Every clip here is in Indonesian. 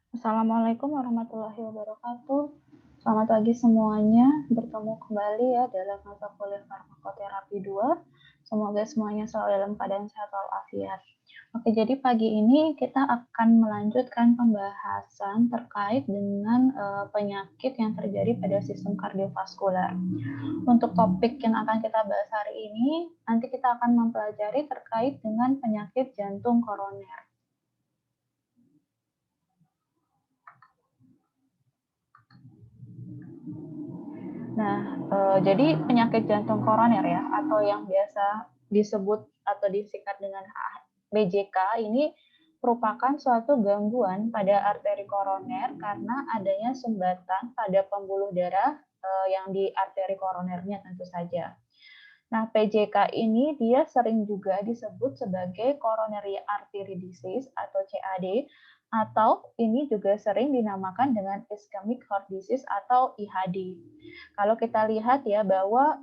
Assalamualaikum warahmatullahi wabarakatuh. Selamat pagi semuanya. Bertemu kembali ya dalam mata kuliah farmakoterapi 2. Semoga semuanya selalu dalam keadaan sehat walafiat. Oke, jadi pagi ini kita akan melanjutkan pembahasan terkait dengan penyakit yang terjadi pada sistem kardiovaskular. Untuk topik yang akan kita bahas hari ini, nanti kita akan mempelajari terkait dengan penyakit jantung koroner. Nah, jadi penyakit jantung koroner ya, atau yang biasa disebut atau disingkat dengan BJK ini merupakan suatu gangguan pada arteri koroner karena adanya sumbatan pada pembuluh darah yang di arteri koronernya tentu saja. Nah, PJK ini dia sering juga disebut sebagai coronary artery disease atau CAD, atau ini juga sering dinamakan dengan ischemic heart disease atau IHD. Kalau kita lihat ya bahwa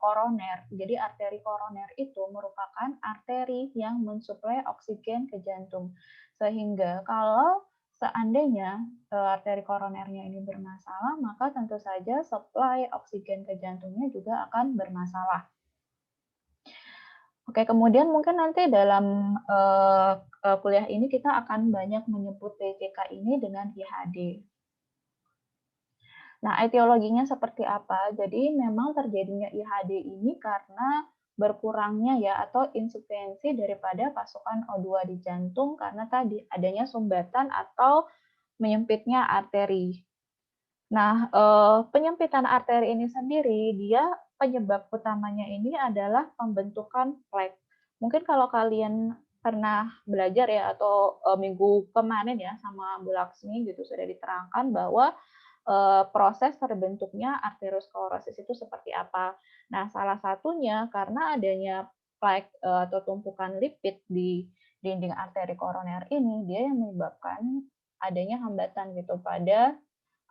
koroner, jadi arteri koroner itu merupakan arteri yang mensuplai oksigen ke jantung. Sehingga kalau seandainya arteri koronernya ini bermasalah, maka tentu saja supply oksigen ke jantungnya juga akan bermasalah. Oke, kemudian mungkin nanti dalam kuliah ini kita akan banyak menyebut PJK ini dengan IHD. Nah, etiologinya seperti apa? Jadi memang terjadinya IHD ini karena berkurangnya ya atau insufisiensi daripada pasokan O2 di jantung karena tadi adanya sumbatan atau menyempitnya arteri. Nah, penyempitan arteri ini sendiri, dia penyebab utamanya ini adalah pembentukan plak. Mungkin kalau kalian pernah belajar ya atau minggu kemarin ya sama Bu Laksmi gitu sudah diterangkan bahwa proses terbentuknya arteriosklerosis itu seperti apa. Nah, salah satunya karena adanya plak atau tumpukan lipid di dinding arteri koroner ini, dia yang menyebabkan adanya hambatan gitu pada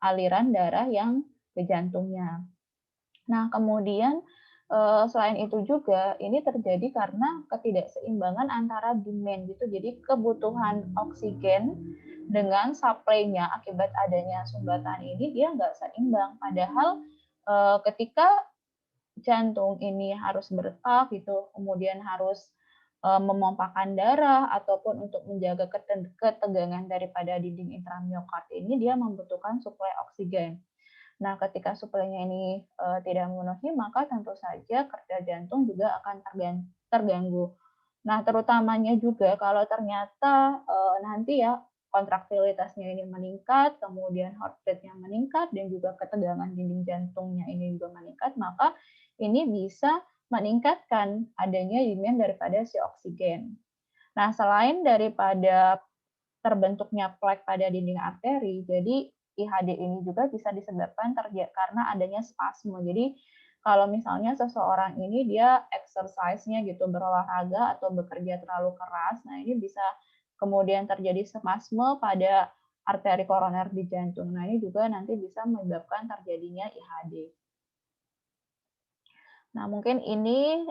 aliran darah yang ke jantungnya. Nah, kemudian selain itu juga ini terjadi karena ketidakseimbangan antara demand gitu. Jadi kebutuhan oksigen dengan supply-nya akibat adanya sumbatan ini dia nggak seimbang. Padahal ketika jantung ini harus berdetak gitu, kemudian harus memompakan darah ataupun untuk menjaga ketegangan daripada dinding intramiokard ini dia membutuhkan suplai oksigen. Nah, ketika suplainya ini tidak memenuhi, maka tentu saja kerja jantung juga akan terganggu. Nah, terutamanya juga kalau ternyata nanti ya kontraktilitasnya ini meningkat, kemudian heart rate-nya meningkat, dan juga ketegangan dinding jantungnya ini juga meningkat, maka ini bisa meningkatkan adanya demand daripada si oksigen. Nah, selain daripada terbentuknya plak pada dinding arteri, jadi IHD ini juga bisa disebabkan karena adanya spasme. Jadi kalau misalnya seseorang ini dia exercise-nya gitu berolahraga atau bekerja terlalu keras, nah ini bisa kemudian terjadi spasme pada arteri koroner di jantung. Nah, ini juga nanti bisa menyebabkan terjadinya IHD. Nah, mungkin ini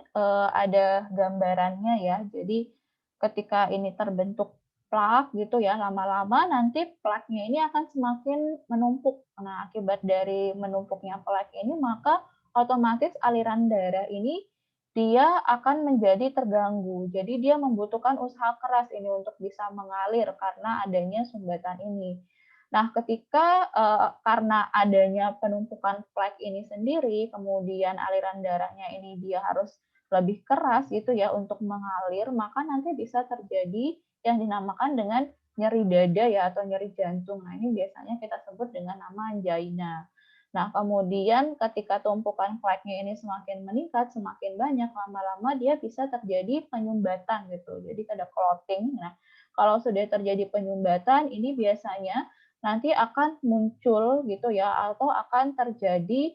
ada gambarannya ya. Jadi ketika ini terbentuk plak gitu ya, lama-lama nanti plaknya ini akan semakin menumpuk. Nah, akibat dari menumpuknya plak ini maka otomatis aliran darah ini dia akan menjadi terganggu. Jadi dia membutuhkan usaha keras ini untuk bisa mengalir karena adanya sumbatan ini. Nah, ketika karena adanya penumpukan plak ini sendiri, kemudian aliran darahnya ini dia harus lebih keras gitu ya untuk mengalir, maka nanti bisa terjadi yang dinamakan dengan nyeri dada ya atau nyeri jantung. Nah, ini biasanya kita sebut dengan nama angina. Nah, kemudian ketika tumpukan plaknya ini semakin meningkat, semakin banyak, lama-lama dia bisa terjadi penyumbatan gitu. Jadi ada clotting. Nah, kalau sudah terjadi penyumbatan, ini biasanya nanti akan muncul gitu ya atau akan terjadi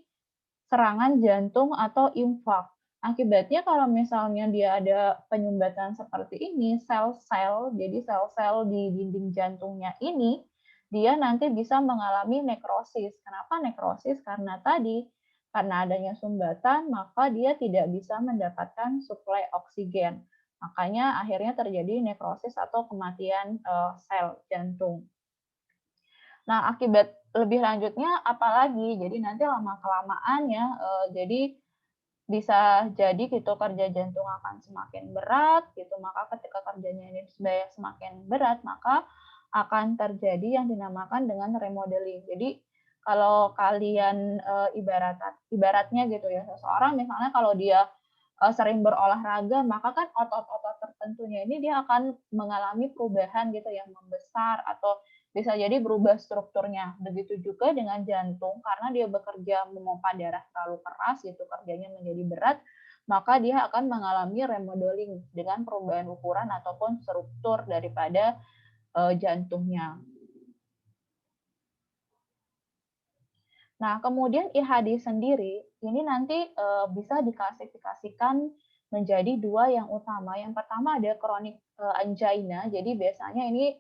serangan jantung atau infak. Akibatnya kalau misalnya dia ada penyumbatan seperti ini, sel-sel, jadi sel-sel di dinding jantungnya ini, dia nanti bisa mengalami nekrosis. Kenapa nekrosis? Karena tadi, karena adanya sumbatan, maka dia tidak bisa mendapatkan suplai oksigen. Makanya akhirnya terjadi nekrosis atau kematian sel jantung. Nah, akibat lebih lanjutnya apalagi, jadi nanti lama-kelamaan ya, jadi bisa jadi gitu kerja jantung akan semakin berat gitu, maka ketika kerjanya ini semakin berat, maka akan terjadi yang dinamakan dengan remodeling. Jadi kalau kalian, ibaratnya gitu ya, seseorang misalnya kalau dia, sering berolahraga, maka kan otot-otot tertentunya ini dia akan mengalami perubahan gitu yang membesar atau bisa jadi berubah strukturnya. Begitu juga dengan jantung, karena dia bekerja memompa darah terlalu keras gitu, kerjanya menjadi berat, maka dia akan mengalami remodeling dengan perubahan ukuran ataupun struktur daripada, jantungnya. Nah, kemudian IHD sendiri ini nanti, bisa diklasifikasikan menjadi 2 yang utama. Yang pertama ada chronic, angina, jadi biasanya ini,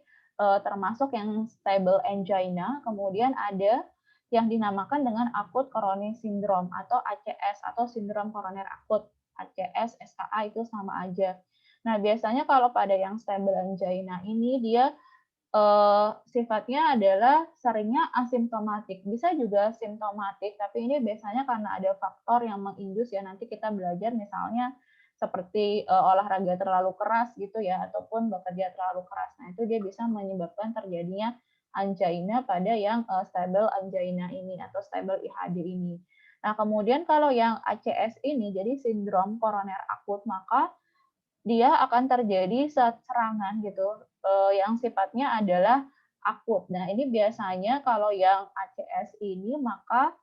termasuk yang stable angina, kemudian ada yang dinamakan dengan acute coronary syndrome atau ACS atau sindrom koroner akut. ACS, SKA itu sama aja. Nah, biasanya kalau pada yang stable angina ini dia sifatnya adalah seringnya asimptomatik, bisa juga simptomatik, tapi ini biasanya karena ada faktor yang mengindus ya, nanti kita belajar misalnya seperti, olahraga terlalu keras gitu ya, ataupun bekerja terlalu keras. Nah, itu dia bisa menyebabkan terjadinya angina pada yang, stable angina ini atau stable IHD ini. Nah, kemudian kalau yang ACS ini, jadi sindrom koroner akut, maka dia akan terjadi serangan gitu, yang sifatnya adalah akut. Nah, ini biasanya kalau yang ACS ini maka,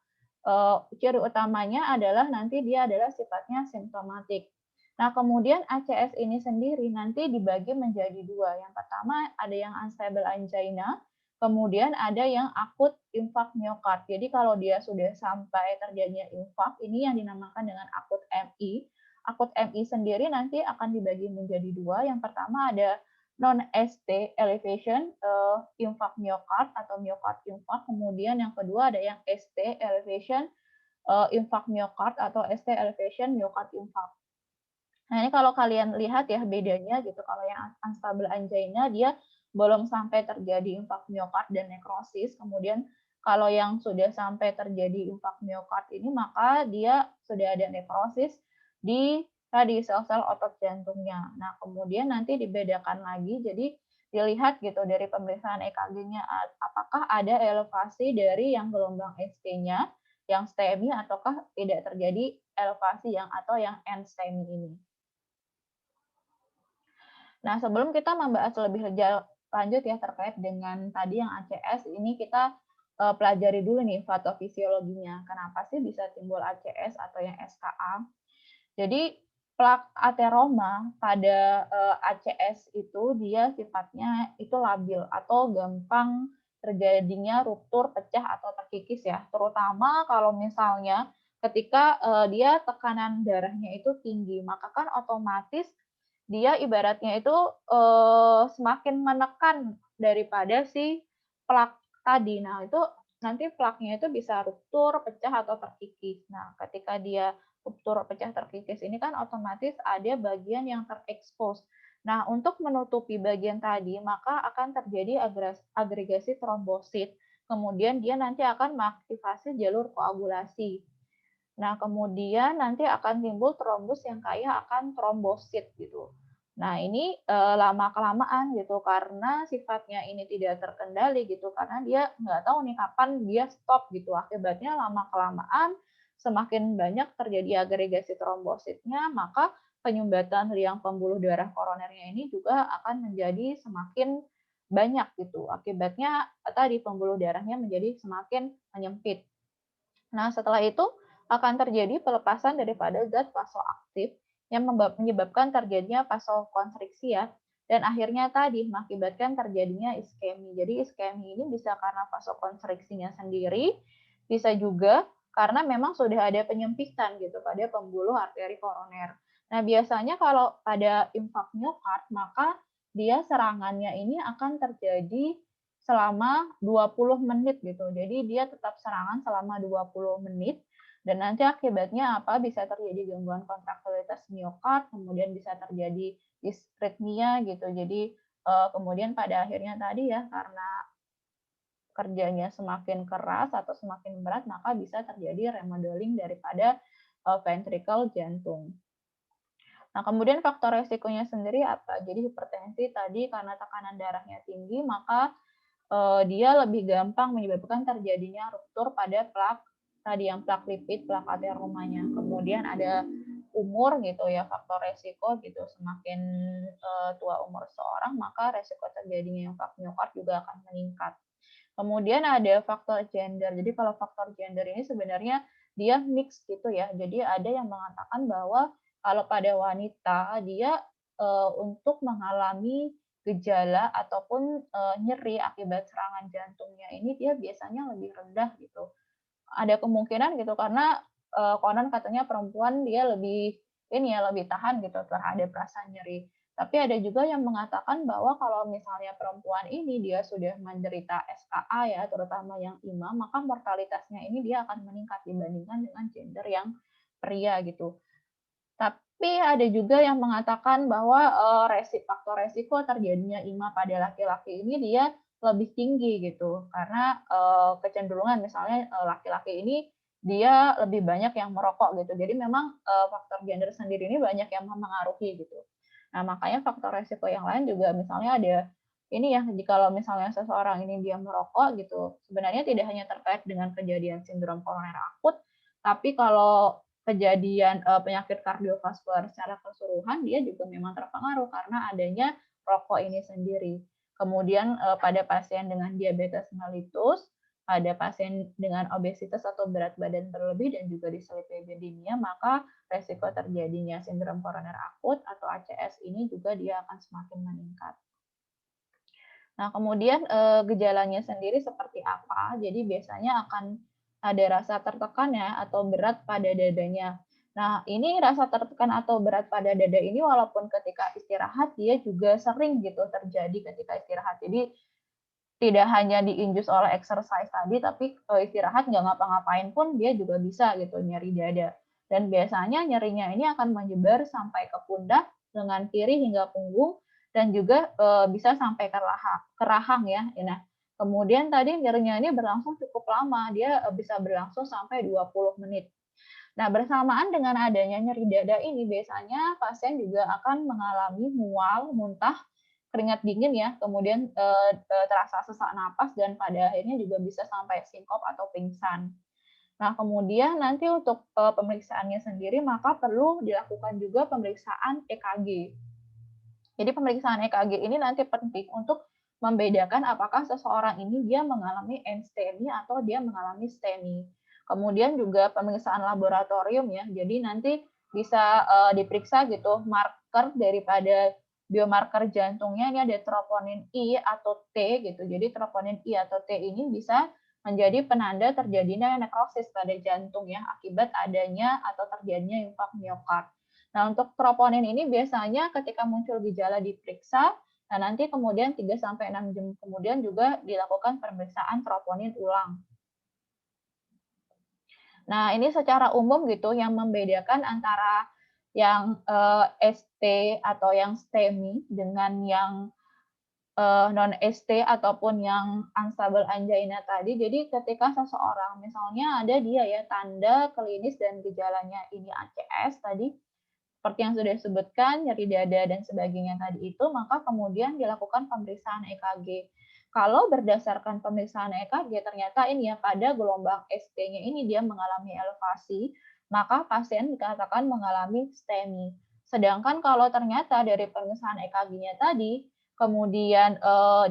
ciri utamanya adalah nanti dia adalah sifatnya simptomatik. Nah, kemudian ACS ini sendiri nanti dibagi menjadi 2. Yang pertama ada yang unstable angina, kemudian ada yang akut infak miokard. Jadi kalau dia sudah sampai terjadinya infak, ini yang dinamakan dengan akut MI. Akut MI sendiri nanti akan dibagi menjadi 2. Yang pertama ada non-ST elevation, infak miokard atau miokard infak. Kemudian yang kedua ada yang ST elevation, infak miokard atau ST elevation miokard infak. Nah, ini kalau kalian lihat ya bedanya gitu, kalau yang unstable angina dia belum sampai terjadi infak miokard dan nekrosis, kemudian kalau yang sudah sampai terjadi infak miokard ini maka dia sudah ada nekrosis di tadi sel-sel otot jantungnya. Nah, kemudian nanti dibedakan lagi, jadi dilihat gitu dari pemeriksaan EKG-nya apakah ada elevasi dari yang gelombang ST-nya, yang STEMI ataukah tidak terjadi elevasi yang atau yang NSTEMI ini. Nah, sebelum kita membahas lebih lanjut ya terkait dengan tadi yang ACS, ini kita pelajari dulu nih patofisiologinya. Kenapa sih bisa timbul ACS atau yang SKA? Jadi plak ateroma pada ACS itu dia sifatnya itu labil atau gampang terjadinya ruptur, pecah atau terkikis ya. Terutama kalau misalnya ketika dia tekanan darahnya itu tinggi, maka kan otomatis dia ibaratnya itu semakin menekan daripada si plak tadi. Nah, itu nanti plaknya itu bisa ruptur, pecah atau terkikis. Nah, ketika dia ruptur, pecah, terkikis ini kan otomatis ada bagian yang terekspos. Nah, untuk menutupi bagian tadi, maka akan terjadi agregasi trombosit. Kemudian dia nanti akan mengaktifasi jalur koagulasi. Nah, kemudian nanti akan timbul trombus yang kaya akan trombosit gitu. Nah, ini lama-kelamaan gitu karena sifatnya ini tidak terkendali gitu karena dia nggak tahu nih kapan dia stop gitu. Akibatnya lama-kelamaan semakin banyak terjadi agregasi trombositnya, maka penyumbatan liang pembuluh darah koronernya ini juga akan menjadi semakin banyak gitu. Akibatnya tadi pembuluh darahnya menjadi semakin menyempit. Nah, setelah itu akan terjadi pelepasan daripada zat vasoaktif yang menyebabkan terjadinya vasokonstriksi ya, dan akhirnya tadi mengakibatkan terjadinya iskemi. Jadi iskemi ini bisa karena vasokonstriksinya sendiri, bisa juga karena memang sudah ada penyempitan gitu pada pembuluh arteri koroner. Nah, biasanya kalau pada infak miokard, maka dia serangannya ini akan terjadi selama 20 menit gitu. Jadi dia tetap serangan selama 20 menit dan nanti akibatnya apa? Bisa terjadi gangguan kontraktilitas miokard, kemudian bisa terjadi disritmia gitu. Jadi kemudian pada akhirnya tadi ya karena kerjanya semakin keras atau semakin berat, maka bisa terjadi remodeling daripada ventricle jantung. Nah, kemudian faktor resikonya sendiri apa? Jadi hipertensi tadi karena tekanan darahnya tinggi, maka dia lebih gampang menyebabkan terjadinya ruptur pada plak tadi yang plak lipid, plak ateromanya. Kemudian ada umur gitu ya, faktor resiko gitu. Semakin tua umur seorang, maka resiko terjadinya infark miokard juga akan meningkat. Kemudian ada faktor gender. Jadi kalau faktor gender ini sebenarnya dia mix gitu ya. Jadi ada yang mengatakan bahwa kalau pada wanita dia untuk mengalami gejala ataupun nyeri akibat serangan jantungnya ini dia biasanya lebih rendah gitu. Ada kemungkinan gitu karena konon katanya perempuan dia lebih ini ya lebih tahan gitu terhadap rasa nyeri. Tapi ada juga yang mengatakan bahwa kalau misalnya perempuan ini dia sudah menderita SKA ya, terutama yang IMA, maka mortalitasnya ini dia akan meningkat dibandingkan dengan gender yang pria gitu. Tapi ada juga yang mengatakan bahwa faktor resiko terjadinya IMA pada laki-laki ini dia lebih tinggi gitu, karena kecenderungan misalnya laki-laki ini dia lebih banyak yang merokok gitu. Jadi memang faktor gender sendiri ini banyak yang mempengaruhi gitu. Nah, makanya faktor resiko yang lain juga misalnya ada ini ya, kalau misalnya seseorang ini dia merokok gitu, sebenarnya tidak hanya terkait dengan kejadian sindrom koroner akut, tapi kalau kejadian penyakit kardiovaskular secara keseluruhan, dia juga memang terpengaruh karena adanya rokok ini sendiri. Kemudian pada pasien dengan diabetes mellitus, pada pasien dengan obesitas atau berat badan berlebih dan juga dislipidemia, maka resiko terjadinya sindrom koroner akut atau ACS ini juga dia akan semakin meningkat. Nah, kemudian gejalanya sendiri seperti apa? Jadi biasanya akan ada rasa tertekan ya atau berat pada dadanya. Nah, ini rasa tertekan atau berat pada dada ini walaupun ketika istirahat dia juga sering gitu terjadi ketika istirahat. Jadi tidak hanya diinjus oleh exercise tadi, tapi istirahat nggak ngapa-ngapain pun dia juga bisa gitu nyeri dada. Dan biasanya nyerinya ini akan menyebar sampai ke pundak dengan kiri hingga punggung dan juga bisa sampai ke rahang ya. Nah, kemudian tadi nyerinya ini berlangsung cukup lama, dia bisa berlangsung sampai 20 menit. Nah, bersamaan dengan adanya nyeri dada ini, biasanya pasien juga akan mengalami mual, muntah, keringat dingin ya, kemudian terasa sesak napas dan pada akhirnya juga bisa sampai sinkop atau pingsan. Nah, kemudian nanti untuk pemeriksaannya sendiri maka perlu dilakukan juga pemeriksaan EKG. Jadi pemeriksaan EKG ini nanti penting untuk membedakan apakah seseorang ini dia mengalami enstemi atau dia mengalami STEMI. Kemudian juga pemeriksaan laboratorium ya. Jadi nanti bisa diperiksa gitu marker daripada biomarker jantungnya, ini ada troponin I atau T gitu. Jadi troponin I atau T ini bisa menjadi penanda terjadinya nekrosis pada jantung ya akibat adanya atau terjadinya infark miokard. Nah, untuk troponin ini biasanya ketika muncul gejala diperiksa, nah nanti kemudian 3-6 jam kemudian juga dilakukan pemeriksaan troponin ulang. Nah, ini secara umum gitu yang membedakan antara yang ST atau yang STEMI dengan yang non ST ataupun yang unstable angina tadi. Jadi ketika seseorang misalnya ada dia ya tanda klinis dan gejalanya ini ACS tadi, seperti yang sudah disebutkan, nyeri dada dan sebagainya tadi itu, maka kemudian dilakukan pemeriksaan EKG. Kalau berdasarkan pemeriksaan EKG, ternyata ini ya pada gelombang ST-nya ini dia mengalami elevasi, maka pasien dikatakan mengalami STEMI. Sedangkan kalau ternyata dari pemeriksaan EKG-nya tadi, kemudian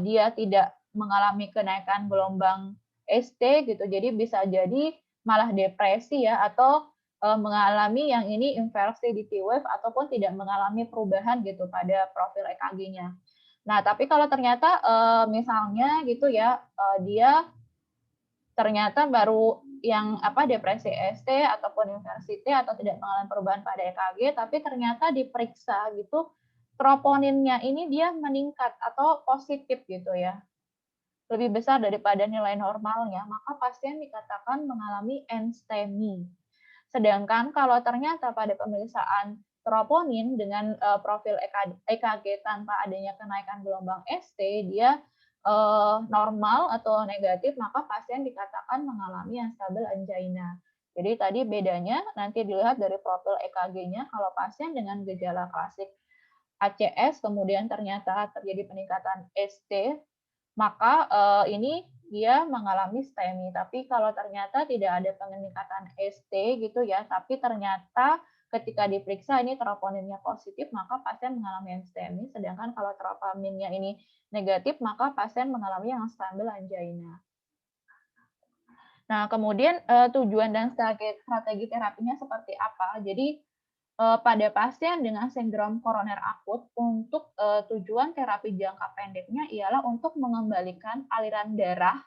dia tidak mengalami kenaikan gelombang ST gitu, jadi bisa jadi malah depresi ya atau mengalami yang ini inversi di T-wave ataupun tidak mengalami perubahan gitu pada profil EKG-nya. Nah, tapi kalau ternyata misalnya gitu ya, dia ternyata baru yang depresi ST ataupun inversi T atau tidak mengalami perubahan pada EKG, tapi ternyata diperiksa gitu troponinnya ini dia meningkat atau positif gitu ya, lebih besar daripada nilai normalnya, maka pasien dikatakan mengalami enstemi. Sedangkan kalau ternyata pada pemeriksaan troponin dengan profil EKG tanpa adanya kenaikan gelombang ST, dia normal atau negatif, maka pasien dikatakan mengalami unstable angina. Jadi tadi bedanya nanti dilihat dari profil EKG-nya, kalau pasien dengan gejala klasik ACS kemudian ternyata terjadi peningkatan ST, maka ini dia mengalami STEMI. Tapi kalau ternyata tidak ada peningkatan ST gitu ya, tapi ternyata ketika diperiksa ini troponinnya positif, maka pasien mengalami yang STEMI. Sedangkan kalau troponinnya ini negatif, maka pasien mengalami yang unstable angina. Nah, kemudian tujuan dan strategi terapinya seperti apa? Jadi pada pasien dengan sindrom koroner akut untuk tujuan terapi jangka pendeknya ialah untuk mengembalikan aliran darah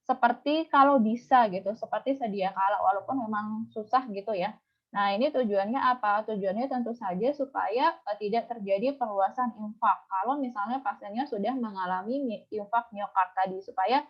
seperti kalau bisa gitu, seperti sedia kala walaupun memang susah gitu ya. Nah, ini tujuannya apa? Tujuannya tentu saja supaya tidak terjadi perluasan infak. Kalau misalnya pasiennya sudah mengalami infak miokard tadi supaya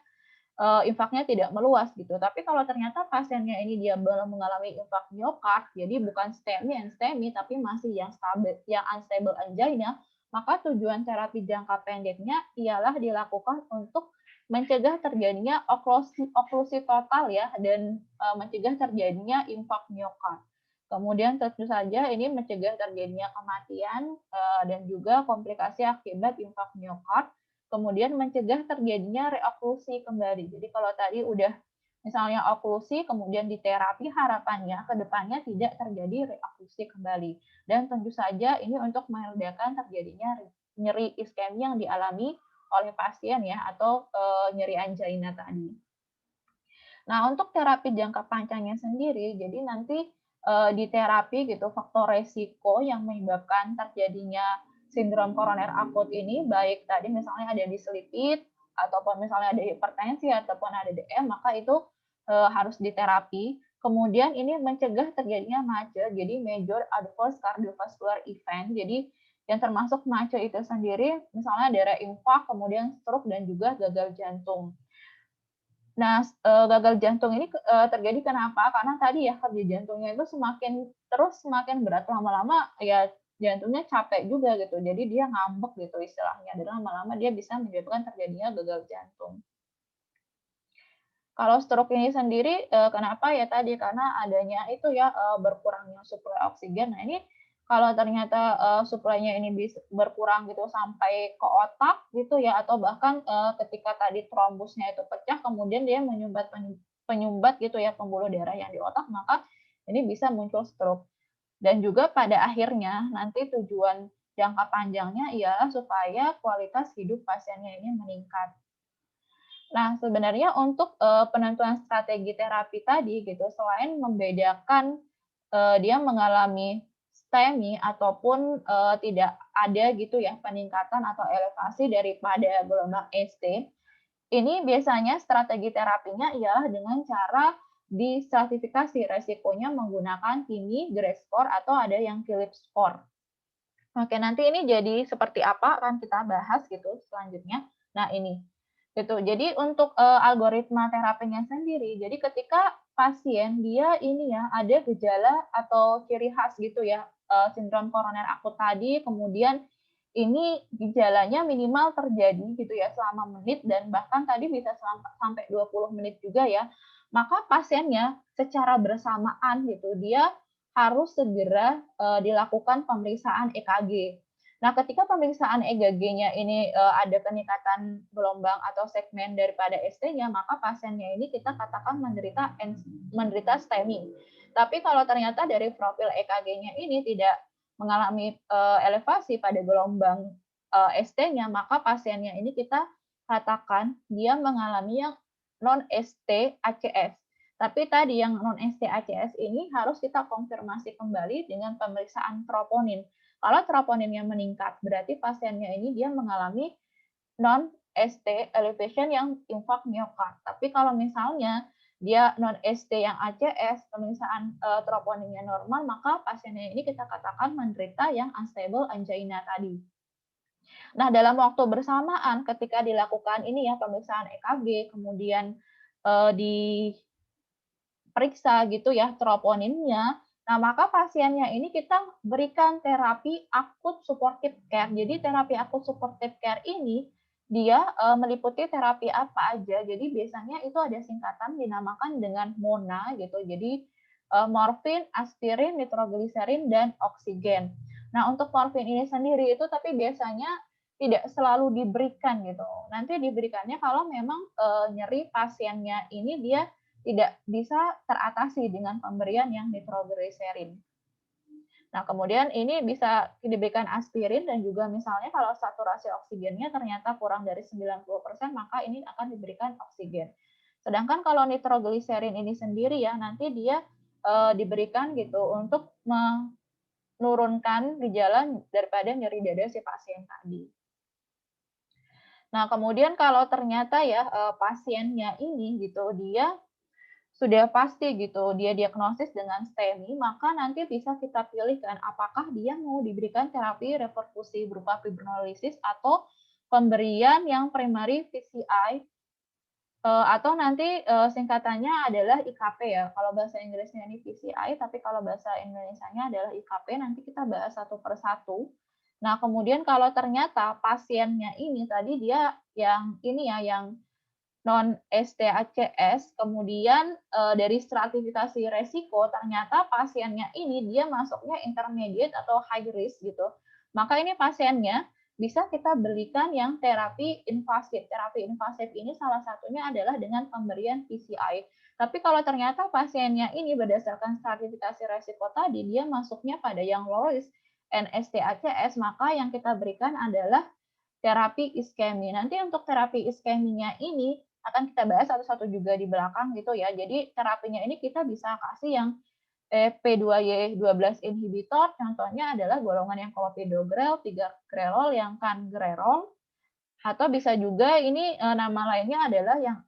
infaknya tidak meluas gitu. Tapi kalau ternyata pasiennya ini dia belum mengalami infak miokard, jadi bukan STEMI and STEMI, tapi masih yang stabil, yang unstable angina, maka tujuan terapi jangka pendeknya ialah dilakukan untuk mencegah terjadinya oklusi total ya, dan mencegah terjadinya infak miokard. Kemudian tentu saja ini mencegah terjadinya kematian dan juga komplikasi akibat infak miokard, kemudian mencegah terjadinya reoklusi kembali. Jadi kalau tadi udah misalnya oklusi, kemudian diterapi, harapannya ke depannya tidak terjadi reoklusi kembali. Dan tentu saja ini untuk meredakan terjadinya nyeri iskemi yang dialami oleh pasien ya, atau nyeri angina tadi. Nah, untuk terapi jangka panjangnya sendiri, jadi nanti di terapi gitu faktor resiko yang menyebabkan terjadinya sindrom koroner akut ini, baik tadi misalnya ada dislipid, ataupun misalnya ada hipertensi, ataupun ada DM, maka itu harus diterapi. Kemudian ini mencegah terjadinya MACE, jadi Major Adverse Cardiovascular Event. Jadi yang termasuk MACE itu sendiri, misalnya darah infak, kemudian stroke, dan juga gagal jantung. Nah, gagal jantung ini terjadi kenapa? Karena tadi ya kerja jantungnya itu semakin berat, lama-lama ya jantungnya capek juga gitu. Jadi dia ngambek gitu istilahnya, dan lama-lama dia bisa menyebabkan terjadinya gagal jantung. Kalau stroke ini sendiri, kenapa ya tadi, karena adanya itu ya, berkurangnya suplai oksigen. Nah ini kalau ternyata, suplainya ini berkurang gitu sampai ke otak gitu ya, atau bahkan, ketika tadi trombusnya itu pecah, kemudian dia penyumbat gitu ya, pembuluh darah yang di otak, maka ini bisa muncul stroke. Dan juga pada akhirnya nanti tujuan jangka panjangnya ialah supaya kualitas hidup pasiennya ini meningkat. Nah, sebenarnya untuk, penentuan strategi terapi tadi gitu, selain membedakan, dia mengalami STEMI ataupun, tidak ada gitu ya peningkatan atau elevasi daripada gelombang ST, ini biasanya strategi terapinya ialah dengan cara distratifikasi resikonya menggunakan TIMI, GRACE score, atau ada yang Philips score. Oke, nanti ini jadi seperti apa akan kita bahas gitu selanjutnya. Nah, ini gitu. Jadi untuk algoritma terapinya sendiri, jadi ketika pasien dia ini ya ada gejala atau ciri khas gitu ya, sindrom koroner akut tadi, kemudian ini gejalanya minimal terjadi gitu ya selama menit dan bahkan tadi bisa sampai 20 menit juga ya. Maka pasiennya secara bersamaan gitu dia harus segera dilakukan pemeriksaan EKG. Nah, ketika pemeriksaan EKG-nya ini ada peningkatan gelombang atau segmen daripada ST-nya, maka pasiennya ini kita katakan menderita STEMI. Tapi kalau ternyata dari profil EKG-nya ini tidak mengalami elevasi pada gelombang ST-nya, maka pasiennya ini kita katakan dia mengalami yang non-ST ACS. Tapi tadi yang non-ST ACS ini harus kita konfirmasi kembali dengan pemeriksaan troponin. Kalau troponinnya meningkat, berarti pasiennya ini dia mengalami non-ST elevation yang infak miokard. Tapi kalau misalnya dia non-ST yang ACS, pemeriksaan troponinnya normal, maka pasiennya ini kita katakan menderita yang unstable angina tadi. Nah, dalam waktu bersamaan ketika dilakukan ini ya pemeriksaan EKG, kemudian diperiksa gitu ya troponinnya, nah maka pasiennya ini kita berikan terapi akut supportive care. Jadi terapi akut supportive care ini dia, meliputi terapi apa aja. Jadi biasanya itu ada singkatan dinamakan dengan MONA gitu. Jadi, morfin, aspirin, nitrogliserin, dan oksigen. Nah, untuk morfin ini sendiri itu tapi biasanya tidak selalu diberikan gitu. Nanti diberikannya kalau memang, nyeri pasiennya ini dia tidak bisa teratasi dengan pemberian yang nitrogliserin. Nah, kemudian ini bisa diberikan aspirin dan juga misalnya kalau saturasi oksigennya ternyata kurang dari 90%, maka ini akan diberikan oksigen. Sedangkan kalau nitrogliserin ini sendiri ya, nanti dia diberikan gitu untuk menurunkan gejala daripada nyeri dada si pasien tadi. Nah, kemudian kalau ternyata ya pasiennya ini gitu, dia sudah pasti gitu dia diagnosis dengan STEMI, maka nanti bisa kita pilihkan apakah dia mau diberikan terapi reperfusi berupa fibrinolysis atau pemberian yang primary PCI, atau nanti, singkatannya adalah IKP ya. Kalau bahasa Inggrisnya ini PCI, tapi kalau bahasa Indonesianya adalah IKP, nanti kita bahas satu per satu. Nah, kemudian kalau ternyata pasiennya ini tadi dia yang ini ya, yang non-STACS, kemudian, dari stratifikasi resiko ternyata pasiennya ini dia masuknya intermediate atau high risk gitu. Maka ini pasiennya bisa kita berikan yang terapi invasif. Terapi invasif ini salah satunya adalah dengan pemberian PCI. Tapi kalau ternyata pasiennya ini berdasarkan stratifikasi resiko tadi dia masuknya pada yang low risk NSTACS, maka yang kita berikan adalah terapi iskemi. Nanti untuk terapi iskeminya ini akan kita bahas satu-satu juga di belakang gitu ya. Jadi terapinya ini kita bisa kasih yang P2Y12 inhibitor, contohnya adalah golongan yang clopidogrel, 3-grelol, yang cangrelol, atau bisa juga ini nama lainnya adalah yang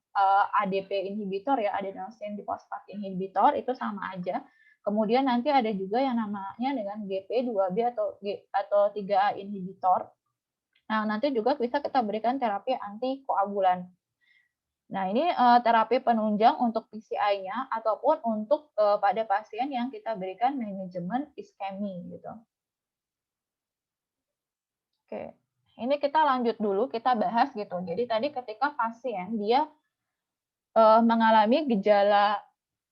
ADP inhibitor ya, adenosine diphosphate inhibitor, itu sama aja. Kemudian nanti ada juga yang namanya dengan GP2B atau 3A inhibitor. Nah, nanti juga bisa kita berikan terapi antikoagulan. Nah, ini terapi penunjang untuk PCI-nya ataupun untuk pada pasien yang kita berikan manajemen iskemi gitu. Oke, ini kita lanjut dulu, kita bahas gitu. Jadi tadi ketika pasien dia mengalami gejala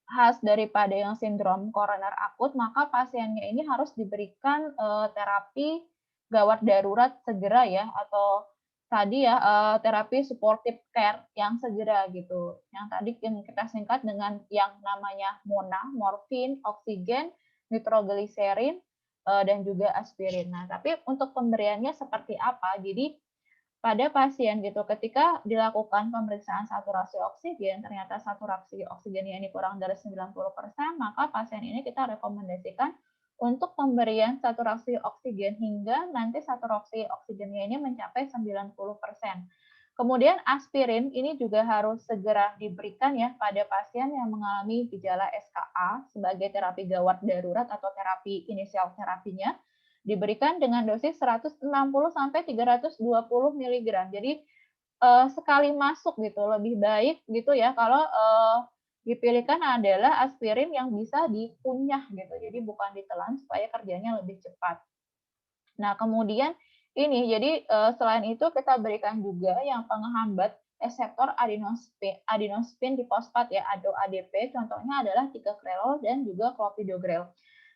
khas daripada yang sindrom koroner akut, maka pasiennya ini harus diberikan terapi gawat darurat segera ya, atau tadi ya terapi supportive care yang segera gitu. Yang tadi kita singkat dengan yang namanya MONA, morfin, oksigen, nitrogliserin, dan juga aspirin. Nah, tapi untuk pemberiannya seperti apa? Jadi pada pasien gitu, ketika dilakukan pemeriksaan saturasi oksigen, ternyata saturasi oksigennya ini kurang dari 90%, maka pasien ini kita rekomendasikan untuk pemberian saturasi oksigen hingga nanti saturasi oksigennya ini mencapai 90%. Kemudian aspirin ini juga harus segera diberikan ya pada pasien yang mengalami gejala SKA sebagai terapi gawat darurat atau terapi inisial terapinya diberikan dengan dosis 160 sampai 320 mg. Jadi sekali masuk gitu, lebih baik gitu ya kalau dipilihkan adalah aspirin yang bisa dikunyah gitu. Jadi bukan ditelan supaya kerjanya lebih cepat. Nah, kemudian ini jadi selain itu kita berikan juga yang penghambat reseptor adenospin difosfat ya, atau ADP, contohnya adalah 3-grelol dan juga clopidogrel.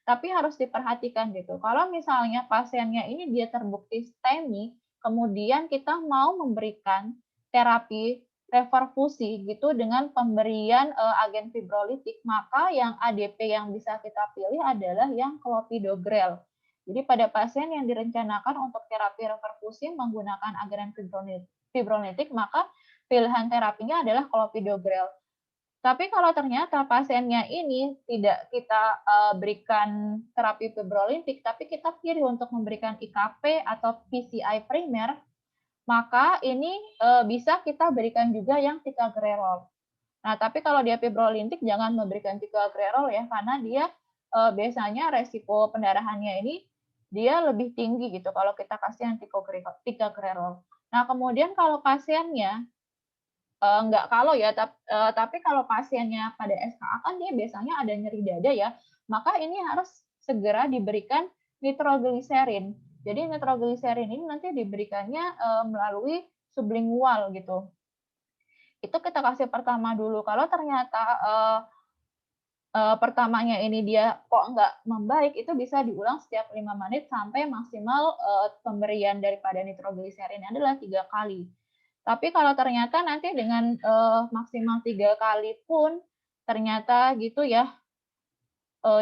Tapi harus diperhatikan gitu. Kalau misalnya pasiennya ini dia terbukti STEMI, kemudian kita mau memberikan terapi reperfusi gitu dengan pemberian agen fibrolitik, maka yang ADP yang bisa kita pilih adalah yang clopidogrel. Jadi pada pasien yang direncanakan untuk terapi reperfusi menggunakan agen fibrolitik, maka pilihan terapinya adalah clopidogrel. Tapi kalau ternyata pasiennya ini tidak kita berikan terapi fibrolitik, tapi kita pilih untuk memberikan IKP atau PCI primer, maka ini bisa kita berikan juga yang ticagrelor. Nah, tapi kalau dia fibrolitik jangan memberikan ticagrelor ya, karena dia biasanya resiko pendarahannya ini dia lebih tinggi gitu kalau kita kasih yang ticagrelor. Nah, kemudian kalau pasiennya enggak kalau ya, tapi kalau pasiennya pada SKA kan dia biasanya ada nyeri dada ya, maka ini harus segera diberikan nitrogliserin. Jadi nitrogliserin ini nanti diberikannya melalui sublingual gitu. Itu kita kasih pertama dulu. Kalau ternyata pertamanya ini dia kok nggak membaik, itu bisa diulang setiap 5 menit sampai maksimal pemberian daripada nitrogliserinnya adalah 3 kali. Tapi kalau ternyata nanti dengan maksimal 3 kali pun ternyata gitu ya,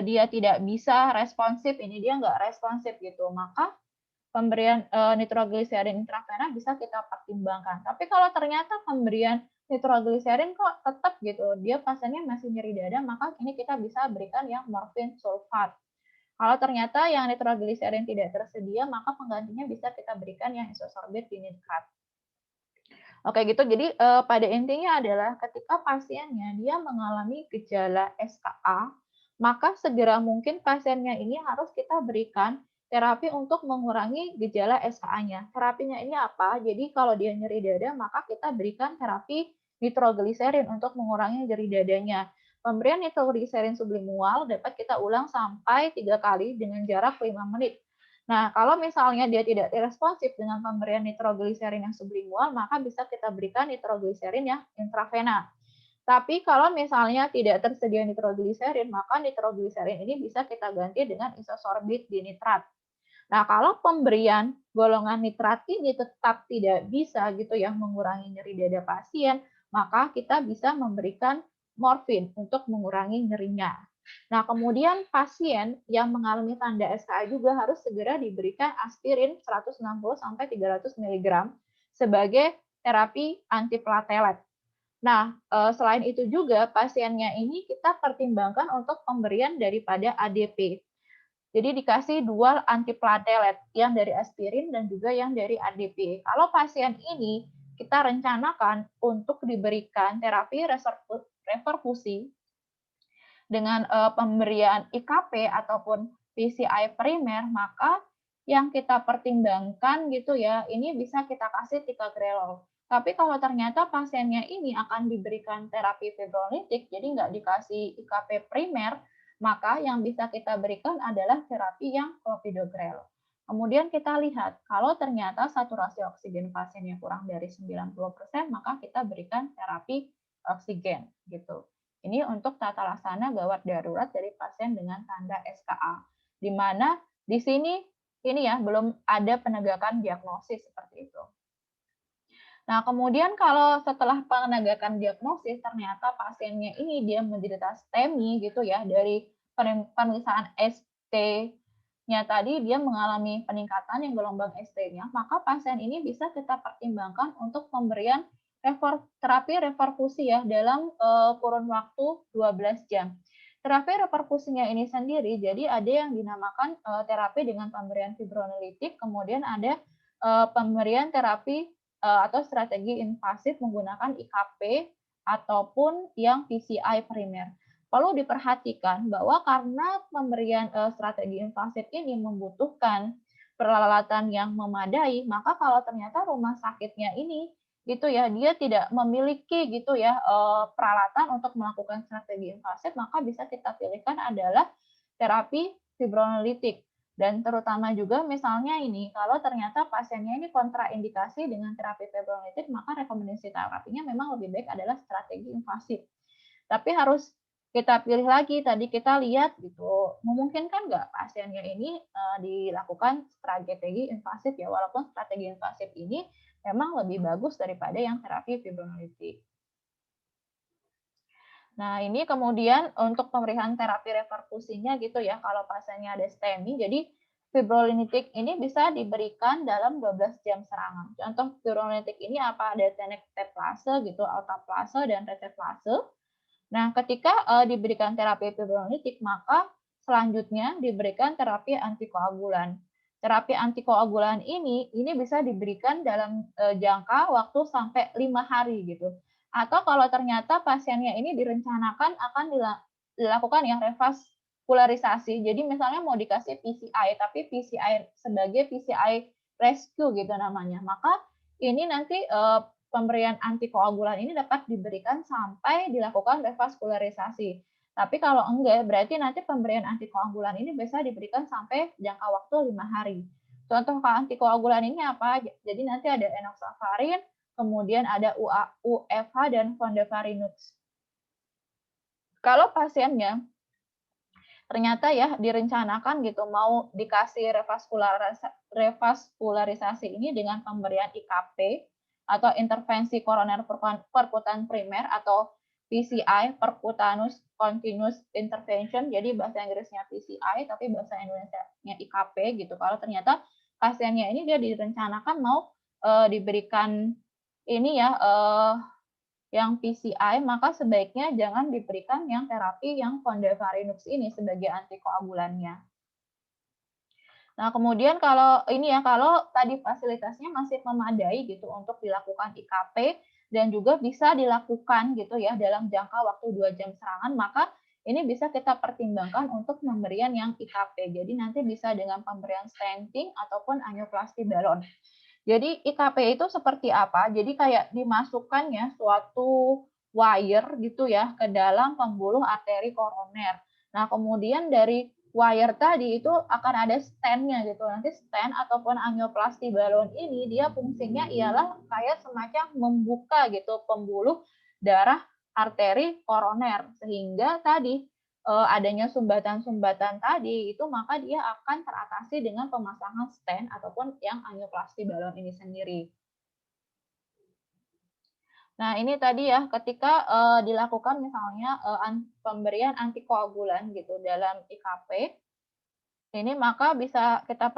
dia tidak bisa responsif, ini dia nggak responsif gitu, maka pemberian nitrogliserin intravena bisa kita pertimbangkan. Tapi kalau ternyata pemberian nitrogliserin kok tetap gitu, dia pasiennya masih nyeri dada, maka ini kita bisa berikan yang morfin sulfat. Kalau ternyata yang nitrogliserin tidak tersedia, maka penggantinya bisa kita berikan yang isosorbit dinitrat. Oke gitu, jadi pada intinya adalah ketika pasiennya dia mengalami gejala SKA, maka segera mungkin pasiennya ini harus kita berikan terapi untuk mengurangi gejala SKA-nya. Terapinya ini apa? Jadi kalau dia nyeri dada, maka kita berikan terapi nitrogliserin untuk mengurangi nyeri dadanya. Pemberian nitrogliserin sublingual dapat kita ulang sampai 3 kali dengan jarak 5 menit. Nah, kalau misalnya dia tidak responsif dengan pemberian nitrogliserin yang sublingual, maka bisa kita berikan nitrogliserin yang intravena. Tapi kalau misalnya tidak tersedia nitrogliserin, maka nitrogliserin ini bisa kita ganti dengan isosorbit dinitrat. Nah, kalau pemberian golongan nitrat ini tetap tidak bisa gitu ya mengurangi nyeri dada pasien, maka kita bisa memberikan morfin untuk mengurangi nyerinya. Nah, kemudian pasien yang mengalami tanda SKA juga harus segera diberikan aspirin 160 sampai 300 mg sebagai terapi antiplatelet. Nah, selain itu juga pasiennya ini kita pertimbangkan untuk pemberian daripada ADP. Jadi dikasih dual antiplatelet yang dari aspirin dan juga yang dari ADP. Kalau pasien ini kita rencanakan untuk diberikan terapi reperfusi dengan pemberian IKP ataupun PCI primer, maka yang kita pertimbangkan gitu ya, ini bisa kita kasih ticagrelor. Tapi kalau ternyata pasiennya ini akan diberikan terapi fibrolitik, jadi nggak dikasih IKP primer, maka yang bisa kita berikan adalah terapi yang clopidogrel. Kemudian kita lihat, kalau ternyata saturasi oksigen pasiennya kurang dari 90%, maka kita berikan terapi oksigen gitu. Ini untuk tata laksana gawat darurat dari pasien dengan tanda SKA, di mana di sini ini ya belum ada penegakan diagnosis seperti itu. Nah, kemudian kalau setelah penegakan diagnosis ternyata pasiennya ini dia menderita STEMI gitu ya, dari pemeriksaan ST-nya tadi dia mengalami peningkatan yang gelombang ST-nya, maka pasien ini bisa kita pertimbangkan untuk pemberian terapi reperfusi ya dalam kurun waktu 12 jam. Terapi reperfusinya ini sendiri, jadi ada yang dinamakan terapi dengan pemberian fibronolitik, kemudian ada pemberian terapi atau strategi invasif menggunakan IKP ataupun yang PCI primer. Perlu diperhatikan bahwa karena pemberian strategi invasif ini membutuhkan peralatan yang memadai, maka kalau ternyata rumah sakitnya ini gitu ya, dia tidak memiliki gitu ya peralatan untuk melakukan strategi invasif, maka bisa kita pilihkan adalah terapi fibronolitik. Dan terutama juga misalnya ini, kalau ternyata pasiennya ini kontraindikasi dengan terapi fibrolitik, maka rekomendasi terapinya memang lebih baik adalah strategi invasif. Tapi harus kita pilih lagi, tadi kita lihat gitu, memungkinkan nggak pasiennya ini dilakukan strategi invasif ya, walaupun strategi invasif ini memang lebih bagus daripada yang terapi fibronolitik. Nah, ini kemudian untuk pemberian terapi reperfusinya gitu ya, kalau pasiennya ada STEMI, jadi fibrolitik ini bisa diberikan dalam 12 jam serangan. Contoh fibrolitik ini apa? Ada tenecteplase gitu, altaplase, dan reteplase. Nah, ketika diberikan terapi fibrolitik, maka selanjutnya diberikan terapi antikoagulan. Terapi antikoagulan ini bisa diberikan dalam jangka waktu sampai 5 hari gitu. Atau kalau ternyata pasiennya ini direncanakan akan dilakukan yang revaskularisasi. Jadi misalnya mau dikasih PCI, tapi PCI sebagai PCI rescue gitu namanya. Maka ini nanti pemberian antikoagulan ini dapat diberikan sampai dilakukan revaskularisasi. Tapi kalau enggak, berarti nanti pemberian antikoagulan ini bisa diberikan sampai jangka waktu 5 hari. Contoh antikoagulan ini apa? Jadi nanti ada enoxaparin, kemudian ada UFH dan Fondavarinux. Kalau pasiennya ternyata ya direncanakan gitu mau dikasih revaskularisasi ini dengan pemberian IKP atau intervensi koroner perkutan primer atau PCI, percutaneous continuous intervention. Jadi bahasa Inggrisnya PCI tapi bahasa Indonesianya IKP gitu. Kalau ternyata pasiennya ini dia direncanakan mau diberikan ini ya yang PCI, maka sebaiknya jangan diberikan yang terapi yang Fondavarinux ini sebagai antikoagulannya. Nah, kemudian kalau ini ya, kalau tadi fasilitasnya masih memadai gitu untuk dilakukan IKP dan juga bisa dilakukan gitu ya dalam jangka waktu 2 jam serangan, maka ini bisa kita pertimbangkan untuk pemberian yang IKP. Jadi nanti bisa dengan pemberian stenting ataupun angioplasti balon. Jadi IKP itu seperti apa? Jadi kayak dimasukkan ya suatu wire gitu ya ke dalam pembuluh arteri koroner. Nah, kemudian dari wire tadi itu akan ada stand-nya gitu. Nanti stand ataupun angioplasti balon ini dia fungsinya ialah kayak semacam membuka gitu pembuluh darah arteri koroner sehingga tadi adanya sumbatan-sumbatan tadi itu maka dia akan teratasi dengan pemasangan stent ataupun yang angioplasti balon ini sendiri. Nah, ini tadi ya ketika dilakukan misalnya pemberian antikoagulan gitu dalam IKP, ini maka bisa kita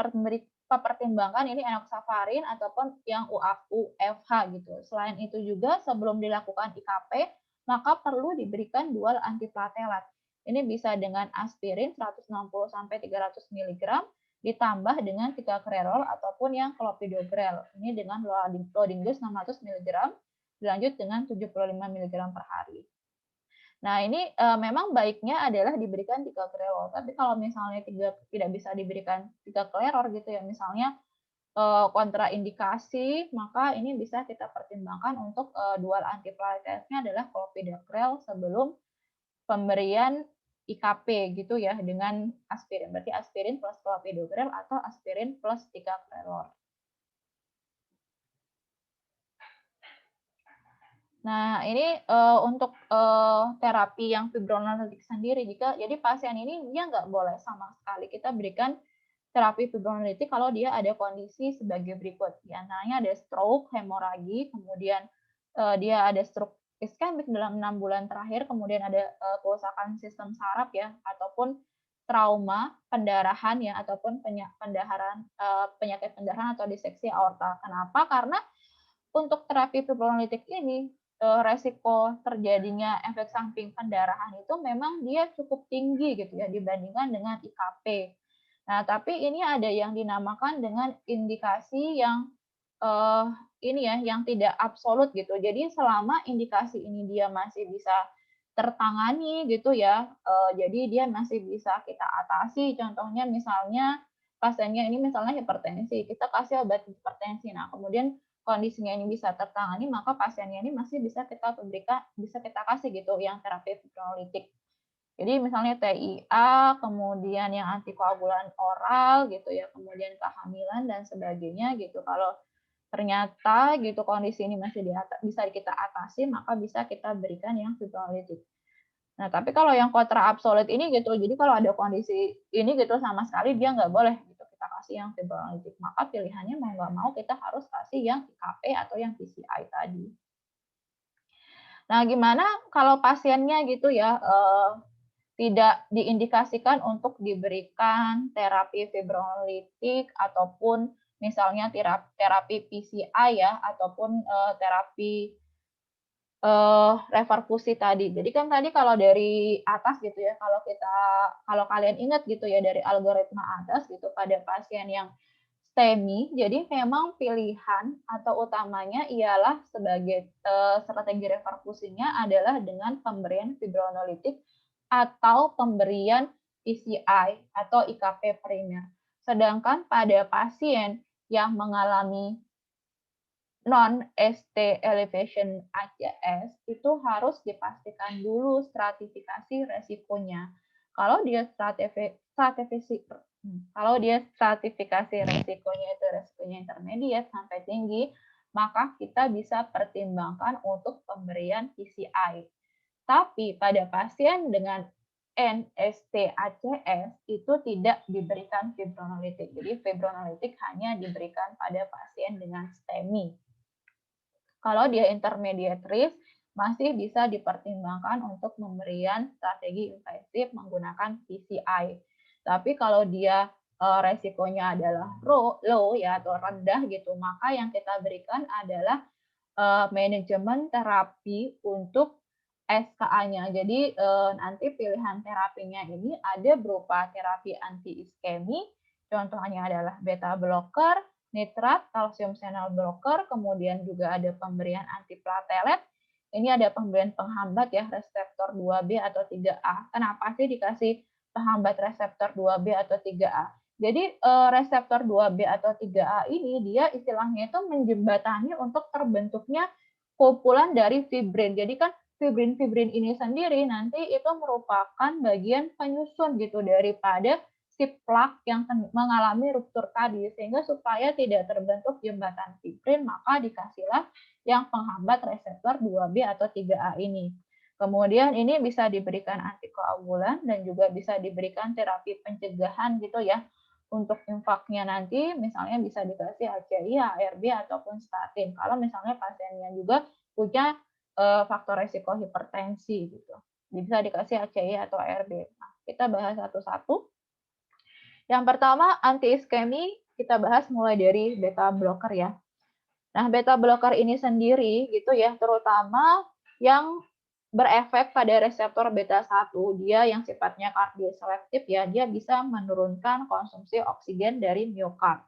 pertimbangkan ini enoxaparin ataupun yang UFH gitu. Selain itu juga sebelum dilakukan IKP, maka perlu diberikan dual antiplatelet. Ini bisa dengan aspirin 160 sampai 300 mg ditambah dengan ticagrelor ataupun yang clopidogrel. Ini dengan loading dose 600 mg dilanjut dengan 75 mg per hari. Nah, ini memang baiknya adalah diberikan ticagrelor. Tapi kalau misalnya tidak bisa diberikan ticagrelor gitu ya, misalnya kontraindikasi, maka ini bisa kita pertimbangkan untuk dual antiplateletnya adalah clopidogrel sebelum pemberian IKP gitu ya dengan aspirin. Berarti aspirin plus clopidogrel atau aspirin plus ticagrelor. Nah, ini untuk terapi yang fibronolitik sendiri jadi pasien ini dia nggak boleh sama sekali kita berikan terapi fibronolitik kalau dia ada kondisi sebagai berikut. Di antaranya ada stroke, hemoragi, kemudian dia ada stroke iskemik dalam 6 bulan terakhir, kemudian ada kerusakan sistem saraf ya, ataupun trauma, pendarahan ya, ataupun penyakit pendarahan atau diseksi aorta. Kenapa? Karena untuk terapi fibronolitik ini resiko terjadinya efek samping pendarahan itu memang dia cukup tinggi gitu ya dibandingkan dengan IKP. Nah, tapi ini ada yang dinamakan dengan indikasi yang ini ya yang tidak absolut gitu. Jadi selama indikasi ini dia masih bisa tertangani gitu ya, jadi dia masih bisa kita atasi. Contohnya misalnya pasiennya ini misalnya hipertensi, kita kasih obat hipertensi. Nah, kemudian kondisinya ini bisa tertangani, maka pasiennya ini masih bisa kita kasih gitu yang terapi fibronolitik. Jadi misalnya TIA, kemudian yang antikoagulan oral gitu ya, kemudian kehamilan dan sebagainya gitu. Kalau ternyata gitu kondisi ini masih bisa kita atasi, maka bisa kita berikan yang fibronolitik. Nah, tapi kalau yang kontra absolut ini gitu, jadi kalau ada kondisi ini gitu sama sekali dia nggak boleh gitu kita kasih yang fibronolitik. Maka pilihannya mau nggak mau kita harus kasih yang IKP atau yang PCI tadi. Nah, gimana kalau pasiennya gitu ya tidak diindikasikan untuk diberikan terapi fibronolitik ataupun misalnya terapi PCI ya ataupun terapi reperfusi tadi. Jadi kan tadi kalau dari atas gitu ya, kalau kalian ingat gitu ya dari algoritma atas gitu pada pasien yang STEMI, jadi memang pilihan atau utamanya ialah sebagai strategi reperfusinya adalah dengan pemberian fibronolitik atau pemberian PCI atau IKP primer. Sedangkan pada pasien yang mengalami non-ST elevation ACS itu harus dipastikan dulu stratifikasi resikonya. Kalau dia stratifikasi resikonya itu resikonya intermediate sampai tinggi, maka kita bisa pertimbangkan untuk pemberian PCI. Tapi pada pasien dengan NST-ACS itu tidak diberikan fibronolitik. Jadi fibronolitik hanya diberikan pada pasien dengan STEMI. Kalau dia intermediate risk, masih bisa dipertimbangkan untuk pemberian strategi invasif menggunakan PCI. Tapi kalau dia resikonya adalah low ya atau rendah gitu, maka yang kita berikan adalah manajemen terapi untuk SKA-nya. Jadi nanti pilihan terapinya ini ada berupa terapi anti-iskemi, contohnya adalah beta blocker, nitrat, kalsium channel blocker, kemudian juga ada pemberian antiplatelet. Ini ada pemberian penghambat ya reseptor 2B atau 3A. Kenapa sih dikasih penghambat reseptor 2B atau 3A? Jadi reseptor 2B atau 3A ini dia istilahnya itu menjembatani untuk terbentuknya kumpulan dari fibrin. Jadi kan fibrin-fibrin ini sendiri nanti itu merupakan bagian penyusun gitu daripada si plak yang mengalami ruptur tadi, sehingga supaya tidak terbentuk jembatan fibrin maka dikasihlah yang penghambat reseptor 2B atau 3A ini. Kemudian ini bisa diberikan antikoagulan dan juga bisa diberikan terapi pencegahan gitu ya. Untuk infaknya nanti misalnya bisa dikasih HCI, ARB ataupun statin. Kalau misalnya pasiennya juga punya faktor resiko hipertensi gitu. Bisa dikasih HCI atau ARB. Nah, kita bahas satu-satu. Yang pertama anti iskemi kita bahas mulai dari beta blocker ya. Nah, beta blocker ini sendiri gitu ya, terutama yang berefek pada reseptor beta 1, dia yang sifatnya kardioselektif ya, dia bisa menurunkan konsumsi oksigen dari miokard.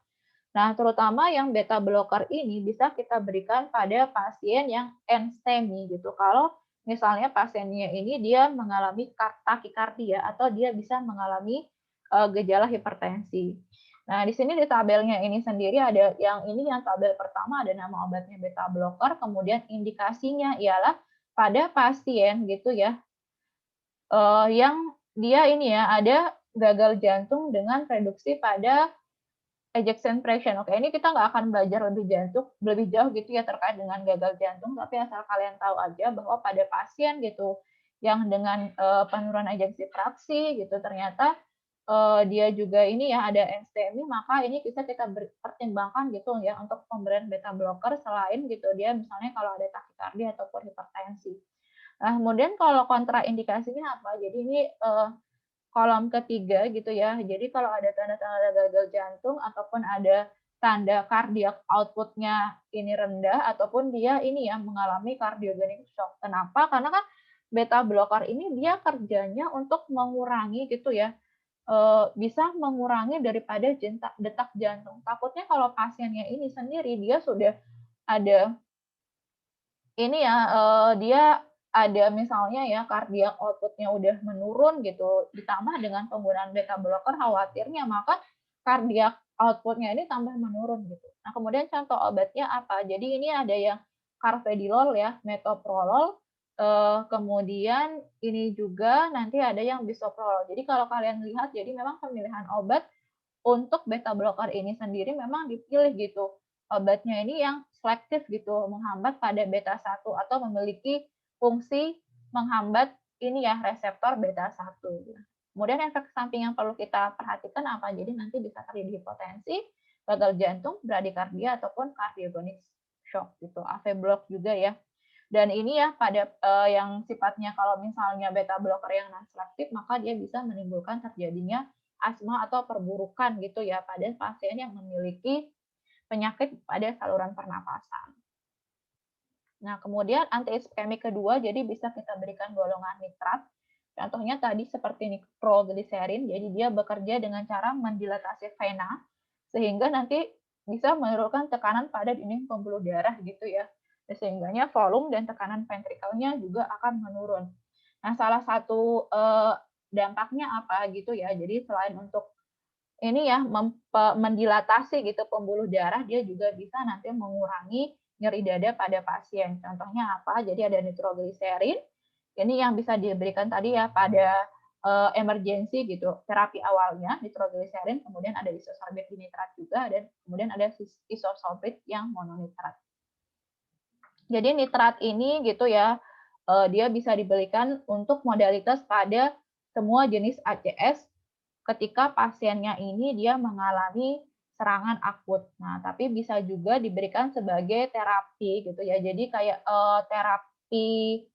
Nah, terutama yang beta blocker ini bisa kita berikan pada pasien yang NSTEMI gitu. Kalau misalnya pasiennya ini dia mengalami takikardia atau dia bisa mengalami gejala hipertensi. Nah, di sini di tabelnya ini sendiri ada yang tabel pertama ada nama obatnya beta blocker, kemudian indikasinya ialah pada pasien gitu ya, yang dia ini ya ada gagal jantung dengan reduksi pada ejection fraction. Oke, ini kita nggak akan belajar lebih jauh gitu ya terkait dengan gagal jantung, tapi asal kalian tahu aja bahwa pada pasien gitu yang dengan penurunan ejeksi fraksi gitu ternyata dia juga ini ya ada NSTEMI, maka ini bisa kita pertimbangkan gitu ya untuk pemberian beta blocker selain gitu dia misalnya kalau ada takikardia ataupun hipertensi. Nah, kemudian kalau kontraindikasinya apa? Jadi ini kolom ketiga gitu ya. Jadi kalau ada tanda-tanda gagal jantung ataupun ada tanda kardiak output-nya ini rendah ataupun dia ini ya mengalami cardiogenic shock. Kenapa? Karena kan beta blocker ini dia kerjanya untuk mengurangi gitu ya, bisa mengurangi daripada detak jantung. Takutnya kalau pasiennya ini sendiri dia sudah ada ini ya, dia ada misalnya ya cardiac output-nya udah menurun gitu, ditambah dengan penggunaan beta blocker khawatirnya maka cardiac output-nya ini tambah menurun gitu. Nah, kemudian contoh obatnya apa? Jadi ini ada yang carvedilol ya, metoprolol, kemudian ini juga nanti ada yang bisoprolol. Jadi kalau kalian lihat jadi memang pemilihan obat untuk beta blocker ini sendiri memang dipilih gitu. Obatnya ini yang selektif gitu, menghambat pada beta 1 atau memiliki fungsi menghambat ini ya reseptor beta 1. Kemudian efek samping yang perlu kita perhatikan apa? Jadi nanti bisa terjadi hipotensi, gagal jantung, bradikardia ataupun cardiogenic shock gitu. AV block juga ya. Dan ini ya pada yang sifatnya kalau misalnya beta blocker yang non selektif maka dia bisa menimbulkan terjadinya asma atau perburukan gitu ya pada pasien yang memiliki penyakit pada saluran pernapasan. Nah, kemudian anti-iskemik kedua jadi bisa kita berikan golongan nitrat. Contohnya tadi seperti nitrogliserin, jadi dia bekerja dengan cara mendilatasi vena sehingga nanti bisa menurunkan tekanan pada dinding pembuluh darah gitu ya. Sehingganya volume dan tekanan ventrikelnya juga akan menurun. Nah, salah satu dampaknya apa gitu ya. Jadi selain untuk ini ya mendilatasi gitu pembuluh darah, dia juga bisa nanti mengurangi nyeri dada pada pasien. Contohnya apa? Jadi ada nitrogliserin. Ini yang bisa diberikan tadi ya pada emergensi gitu, terapi awalnya nitrogliserin, kemudian ada isosorbit dinitrat juga dan kemudian ada isosorbit yang mononitrat. Jadi nitrat ini gitu ya, dia bisa diberikan untuk modalitas pada semua jenis ACS ketika pasiennya ini dia mengalami serangan akut. Nah, tapi bisa juga diberikan sebagai terapi gitu ya. Jadi kayak, terapi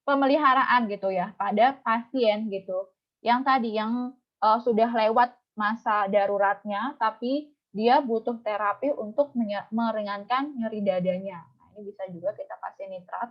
pemeliharaan gitu ya pada pasien gitu, yang tadi yang, sudah lewat masa daruratnya, tapi dia butuh terapi untuk meringankan nyeri dadanya. Nah, ini bisa juga kita kasih nitrat.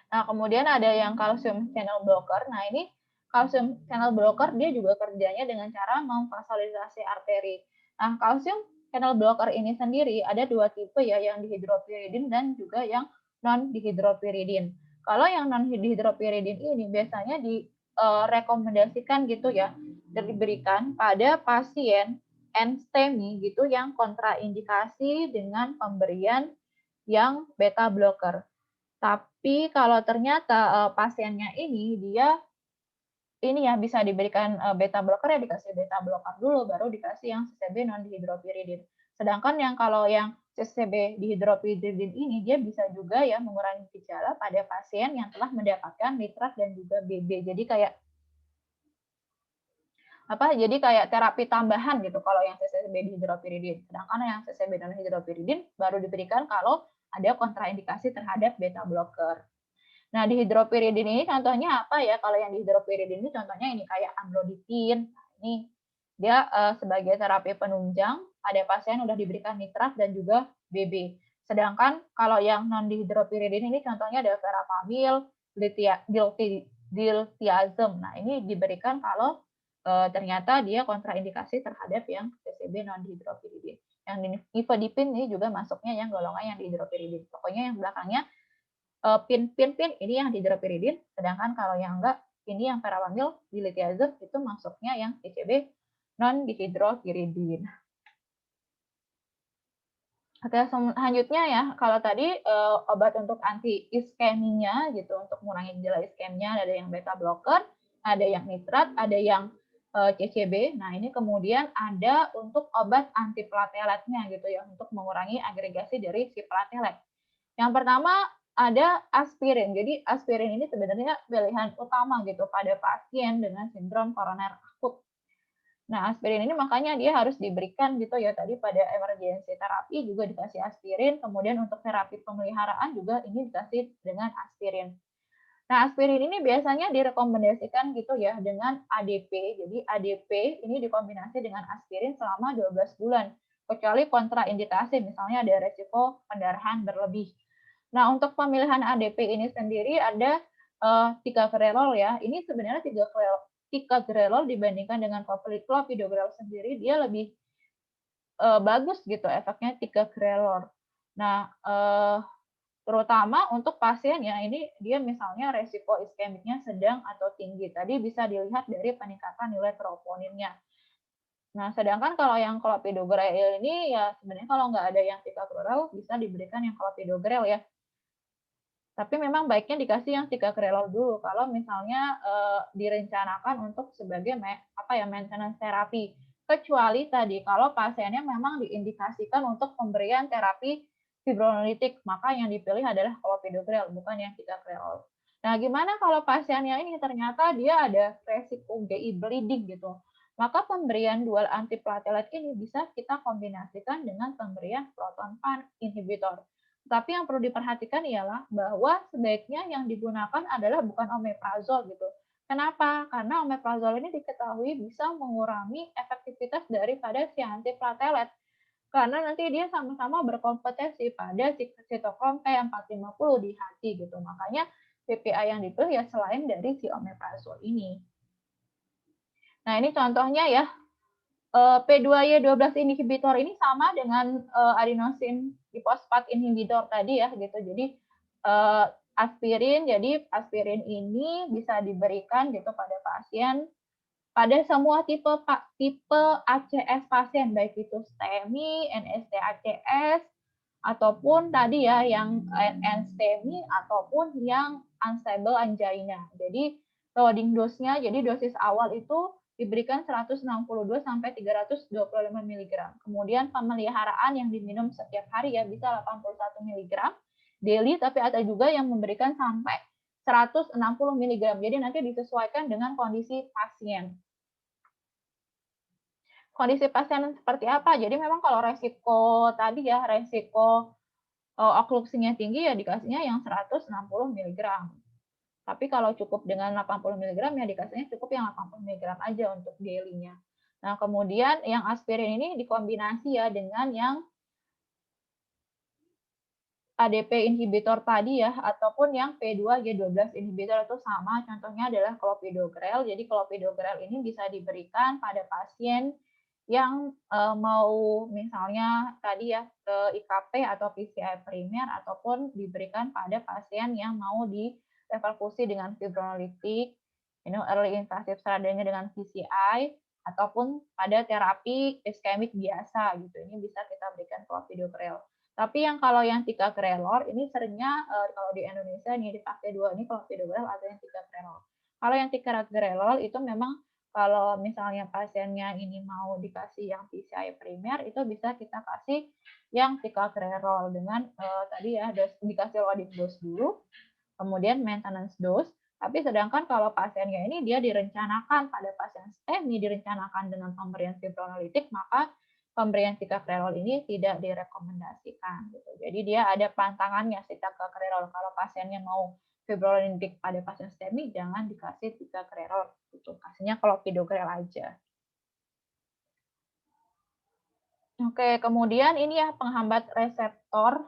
Nah, kemudian ada yang kalsium channel blocker. Nah, ini kalsium channel blocker dia juga kerjanya dengan cara memfasilitasi arteri. Nah, kalsium channel blocker ini sendiri ada dua tipe ya, yang dihidropyridin dan juga yang non dihidropyridin. Kalau yang non dihidropyridin ini biasanya direkomendasikan gitu ya, diberikan pada pasien NSTEMI gitu yang kontraindikasi dengan pemberian yang beta blocker. Tapi kalau ternyata, pasiennya ini dia ini ya bisa diberikan, beta blocker ya dikasih beta blocker dulu baru dikasih yang CCB non dihidropyridin. Sedangkan yang kalau yang CCB dihidropyridin ini dia bisa juga ya mengurangi gejala pada pasien yang telah mendapatkan nitrat dan juga BB. Jadi kayak jadi kayak terapi tambahan gitu kalau yang CCB dihidropyridin. Sedangkan yang CCB non dihidropyridin baru diberikan kalau ada kontraindikasi terhadap beta blocker. Nah, dihidropyridin ini contohnya apa ya? Kalau yang dihidropyridin ini contohnya ini kayak amlodipin. Ini dia sebagai terapi penunjang pada pasien udah diberikan nitrat dan juga BB. Sedangkan kalau yang non dihidropyridin ini contohnya ada verapamil, diltiazem. Nah, ini diberikan kalau ternyata dia kontraindikasi terhadap yang CCB non dihidropyridin. Yang nifedipin ini juga masuknya yang golongan yang dihidropyridin. Pokoknya yang belakangnya pin ini yang dihidropyridin, sedangkan kalau yang enggak ini yang verapamil, diltiazem itu masuknya yang CCB non dihidropyridin. Oke, selanjutnya ya, kalau tadi obat untuk anti iskeminya gitu, untuk mengurangi gejala iskemia ada yang beta blocker, ada yang nitrat, ada yang CCB. Nah, ini kemudian ada untuk obat antiplateletnya gitu ya, untuk mengurangi agregasi dari si platelet. Yang pertama ada aspirin. Jadi aspirin ini sebenarnya pilihan utama gitu pada pasien dengan sindrom koroner akut. Nah, aspirin ini makanya dia harus diberikan gitu ya tadi pada emergency terapi juga dikasih aspirin, kemudian untuk terapi pemeliharaan juga ini dikasih dengan aspirin. Nah, aspirin ini biasanya direkomendasikan gitu ya dengan ADP. Jadi ADP ini dikombinasi dengan aspirin selama 12 bulan, kecuali kontraindikasi misalnya ada resiko pendarahan berlebih. Nah, untuk pemilihan ADP ini sendiri ada ticagrelol ya. Ini sebenarnya ticagrelol dibandingkan dengan clopidogrel sendiri dia lebih bagus gitu efeknya ticagrelol. Nah, terutama untuk pasien ya ini dia misalnya resiko iskemiknya sedang atau tinggi. Tadi bisa dilihat dari peningkatan nilai troponinnya. Nah, sedangkan kalau yang clopidogrel ini ya sebenarnya kalau nggak ada yang ticagrelol bisa diberikan yang clopidogrel ya. Tapi memang baiknya dikasih yang ticagrelol dulu kalau misalnya direncanakan untuk sebagai maintenance terapi. Kecuali tadi kalau pasiennya memang diindikasikan untuk pemberian terapi fibronolitik, maka yang dipilih adalah clopidogrel bukan yang ticagrelol. Nah, gimana kalau pasiennya ini ternyata dia ada resiko GI bleeding gitu? Maka pemberian dual antiplatelet ini bisa kita kombinasikan dengan pemberian proton pump inhibitor. Tapi yang perlu diperhatikan ialah bahwa sebaiknya yang digunakan adalah bukan omeprazol gitu. Kenapa? Karena omeprazol ini diketahui bisa mengurangi efektivitas daripada si antiplatelet. Karena nanti dia sama-sama berkompetensi pada sitokrom P450 di hati gitu. Makanya PPA yang dipilih ya selain dari si omeprazol ini. Nah, ini contohnya ya P2Y12 inhibitor ini sama dengan adenosine diphosphate inhibitor tadi ya gitu. Jadi aspirin, jadi aspirin ini bisa diberikan gitu pada pasien pada semua tipe ACS pasien baik itu STEMI, NST-ACS ataupun tadi ya yang NSTEMI ataupun yang unstable angina. Jadi loading dose-nya jadi dosis awal itu diberikan 162 sampai 325 mg. Kemudian pemeliharaan yang diminum setiap hari ya bisa 81 mg daily, tapi ada juga yang memberikan sampai 160 mg. Jadi nanti disesuaikan dengan kondisi pasien. Kondisi pasien seperti apa? Jadi memang kalau resiko tadi ya, resiko oklupsinya tinggi ya dikasihnya yang 160 mg. Tapi kalau cukup dengan 80 mg ya dikasihnya cukup yang 80 mg aja untuk daily-nya. Nah, kemudian yang aspirin ini dikombinasi ya dengan yang ADP inhibitor tadi ya, ataupun yang P2G12 inhibitor itu sama, contohnya adalah clopidogrel. Jadi clopidogrel ini bisa diberikan pada pasien yang mau misalnya tadi ya ke IKP atau PCI primer, ataupun diberikan pada pasien yang mau direperfusi dengan fibronolitik, early invasive seadanya dengan PCI, ataupun pada terapi iskemik biasa gitu. Ini bisa kita berikan clopidogrel. Tapi yang kalau yang ticagrelor ini seringnya kalau di Indonesia ini dipakai dua ini clopidogrel atau yang ticagrelor. Kalau yang ticagrelor itu memang kalau misalnya pasiennya ini mau dikasih yang PCI primer itu bisa kita kasih yang ticagrelor dengan tadi ya dikasih loading dose dulu, kemudian maintenance dose. Tapi sedangkan kalau pasiennya ini dia direncanakan pada pasien STEMI direncanakan dengan pemberian fibronolitik, maka pemberian ticagrelor ini tidak direkomendasikan gitu. Jadi dia ada pantangannya si ticagrelor. Kalau pasiennya mau fibronolitik pada pasien STEMI jangan dikasih ticagrelor gitu. Kasihnya clopidogrel aja. Oke, kemudian ini ya penghambat reseptor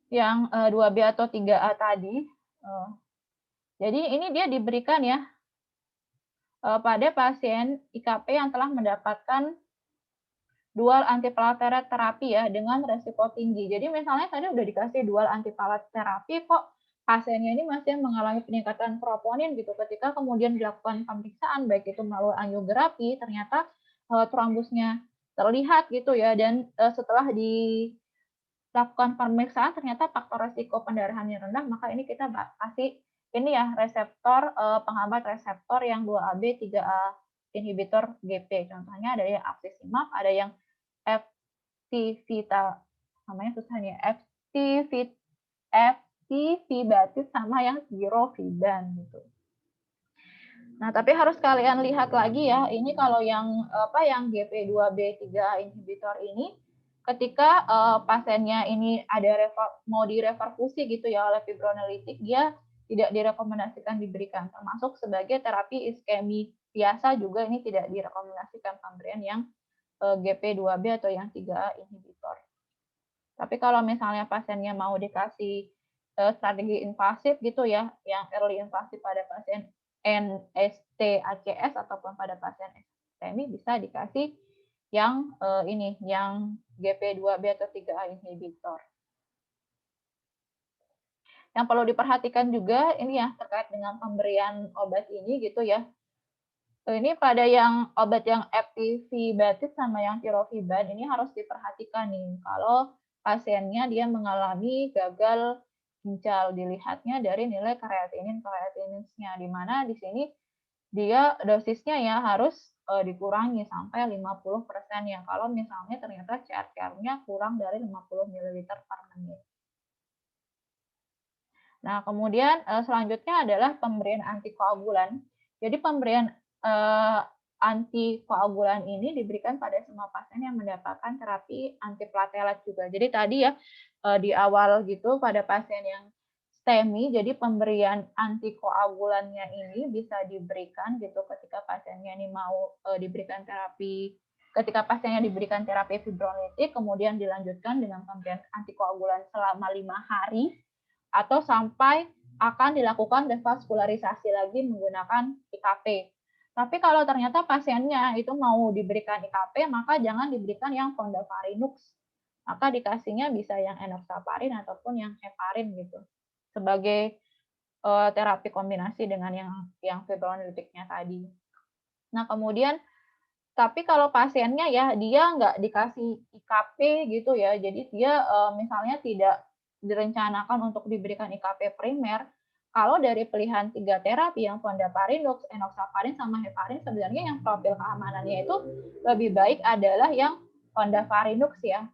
yang 2B atau 3A tadi. Jadi ini dia diberikan ya pada pasien IKP yang telah mendapatkan dual antiplatelet terapi ya dengan resiko tinggi. Jadi misalnya tadi udah dikasih dual antiplatelet terapi kok pasiennya ini masih mengalami peningkatan troponin gitu. Ketika kemudian dilakukan pemeriksaan baik itu melalui angiografi ternyata trombusnya terlihat gitu ya, dan setelah dilakukan pemeriksaan ternyata faktor resiko pendarahannya rendah, maka ini kita kasih ini ya reseptor penghambat reseptor yang 2AB 3A inhibitor GP. Contohnya ada yang axizimab, ada yang FTVita, namanya susah nih, FTVibatis sama yang Girofiban gitu. Nah, tapi harus kalian lihat lagi ya, ini kalau yang yang GP2B3 inhibitor ini ketika pasiennya ini ada mau direperfusi gitu ya oleh fibronolitik, dia tidak direkomendasikan diberikan, termasuk sebagai terapi iskemi biasa juga ini tidak direkomendasikan pemberian yang GP2B atau yang 3A inhibitor. Tapi kalau misalnya pasiennya mau dikasih strategi invasif gitu ya, yang early invasif pada pasien NST-ACS ataupun pada pasien STEMI bisa dikasih yang ini, yang GP2B atau 3A inhibitor. Yang perlu diperhatikan juga ini ya terkait dengan pemberian obat ini gitu ya. Ini pada yang obat yang FTVibatis sama yang Tirofiban ini harus diperhatikan nih kalau pasiennya dia mengalami gagal ginjal, dilihatnya dari nilai kreatininsnya, di mana di sini dia dosisnya ya harus dikurangi sampai 50% ya kalau misalnya ternyata CRP-nya kurang dari 50 ml per menit. Nah, kemudian selanjutnya adalah pemberian antikoagulan. Jadi pemberian antikoagulan ini diberikan pada semua pasien yang mendapatkan terapi antiplatelet juga. Jadi tadi ya di awal gitu pada pasien yang STEMI, jadi pemberian antikoagulannya ini bisa diberikan gitu ketika pasiennya ini mau diberikan terapi, ketika pasiennya diberikan terapi fibronolitik, kemudian dilanjutkan dengan pemberian antikoagulan selama 5 hari atau sampai akan dilakukan devaskularisasi lagi menggunakan IKP. Tapi kalau ternyata pasiennya itu mau diberikan IKP, maka jangan diberikan yang fondaparinux. Maka dikasihnya bisa yang enoxaparin ataupun yang heparin gitu. Sebagai terapi kombinasi dengan yang fibronolitiknya tadi. Nah, kemudian tapi kalau pasiennya ya dia nggak dikasih IKP gitu ya, jadi dia misalnya tidak direncanakan untuk diberikan IKP primer, Kalau dari pilihan 3 terapi yang Fondaparin, Enoxaparin, sama Heparin, sebenarnya yang profil keamanannya itu lebih baik adalah yang Fondaparinux ya.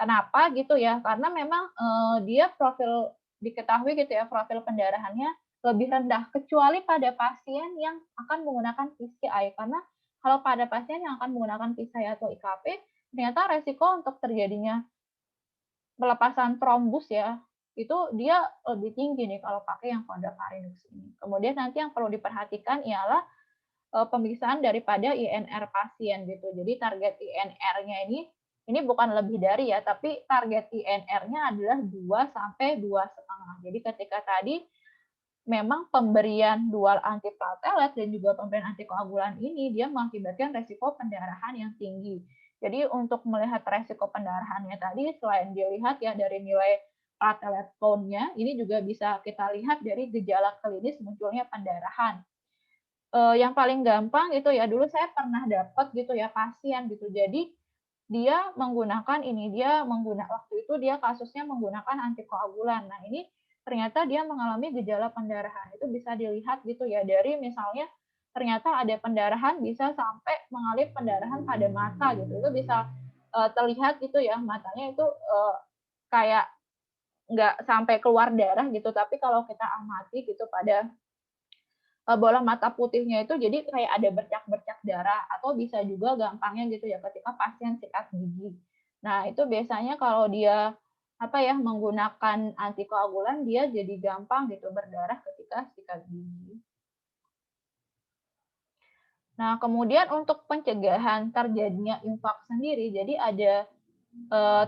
Kenapa gitu ya? Karena memang dia profil diketahui gitu ya, profil pendarahannya lebih rendah kecuali pada pasien yang akan menggunakan PCI. Karena kalau pada pasien yang akan menggunakan PCI atau IKP, ternyata resiko untuk terjadinya pelepasan trombus ya, itu dia lebih tinggi nih kalau pakai yang Fondaparinux ini. Kemudian nanti yang perlu diperhatikan ialah pemeriksaan daripada INR pasien gitu. Jadi target INR-nya ini bukan lebih dari ya, tapi target INR-nya adalah 2 sampai 2,5. Jadi ketika tadi memang pemberian dual antiplatelet dan juga pemberian antikoagulan ini dia mengakibatkan resiko pendarahan yang tinggi. Jadi untuk melihat resiko pendarahannya tadi selain dilihat ya dari nilai platelet count-nya, ini juga bisa kita lihat dari gejala klinis munculnya pendarahan. Yang paling gampang itu ya dulu saya pernah dapat gitu ya pasien gitu. Jadi dia menggunakan waktu itu dia kasusnya menggunakan antikoagulan. Nah, ini ternyata dia mengalami gejala pendarahan. Itu bisa dilihat gitu ya dari misalnya ternyata ada pendarahan bisa sampai mengalami pendarahan pada mata gitu. Itu bisa terlihat gitu ya matanya itu kayak nggak sampai keluar darah gitu, tapi kalau kita amati gitu pada bola mata putihnya itu jadi kayak ada bercak-bercak darah atau bisa juga gampangnya gitu ya ketika pasien sikat gigi. Nah, itu biasanya kalau dia apa ya menggunakan antikoagulan dia jadi gampang gitu berdarah ketika sikat gigi. Nah, kemudian untuk pencegahan terjadinya infak sendiri, jadi ada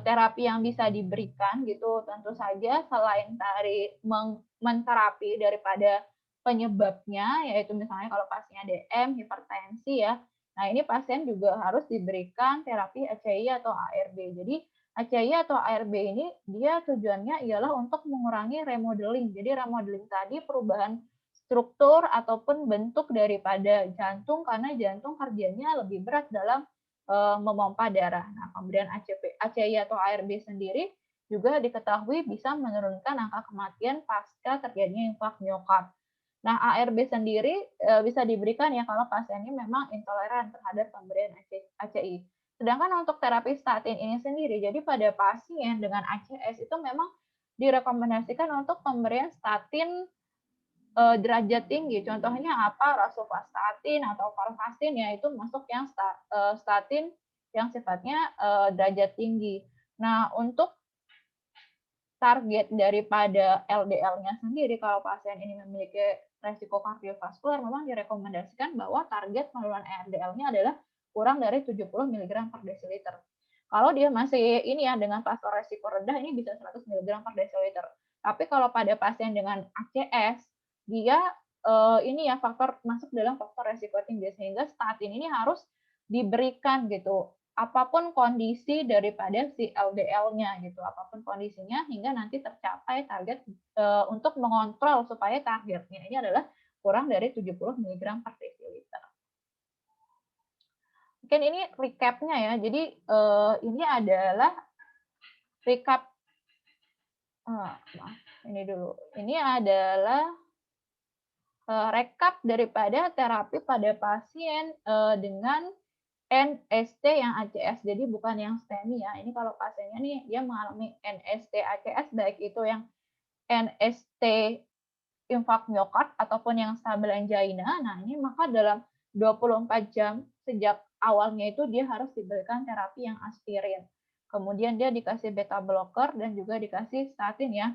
terapi yang bisa diberikan gitu, tentu saja selain dari menterapi daripada penyebabnya, yaitu misalnya kalau pasiennya DM, hipertensi ya. Nah, ini pasien juga harus diberikan terapi ACI atau ARB. Jadi ACI atau ARB ini dia tujuannya ialah untuk mengurangi remodeling. Jadi remodeling tadi perubahan struktur ataupun bentuk daripada jantung karena jantung kerjanya lebih berat dalam memompa darah. Nah, pemberian ACI atau ARB sendiri juga diketahui bisa menurunkan angka kematian pasca terjadinya infak miokard. Nah, ARB sendiri bisa diberikan ya kalau pasiennya memang intoleran terhadap pemberian ACI. Sedangkan untuk terapi statin ini sendiri, jadi pada pasien dengan ACS itu memang direkomendasikan untuk pemberian statin derajat tinggi. Contohnya apa? Rosuvastatin atau valvastatin ya itu masuk yang statin yang sifatnya derajat tinggi. Nah, untuk target daripada LDL-nya sendiri kalau pasien ini memiliki resiko kardiovaskular memang direkomendasikan bahwa target penurunan LDL-nya adalah kurang dari 70 mg per desiliter. Kalau dia masih ini ya dengan faktor resiko rendah ini bisa 100 mg per desiliter. Tapi kalau pada pasien dengan ACS dia ini ya faktor masuk dalam faktor resiko tinggi sehingga statin ini harus diberikan gitu apapun kondisi daripada si LDL-nya gitu, apapun kondisinya hingga nanti tercapai target untuk mengontrol supaya targetnya ini adalah kurang dari 70 mg per desiliter. Mungkin ini recap-nya ya. Jadi ini adalah recap ini dulu. Ini adalah rekap daripada terapi pada pasien dengan NST yang ACS, jadi bukan yang STEMI ya. Ini kalau pasiennya nih dia mengalami NST ACS baik itu yang NST infak miokard ataupun yang stabil angina. Nah, ini maka dalam 24 jam sejak awalnya itu dia harus diberikan terapi yang aspirin. Kemudian dia dikasih beta blocker dan juga dikasih statin ya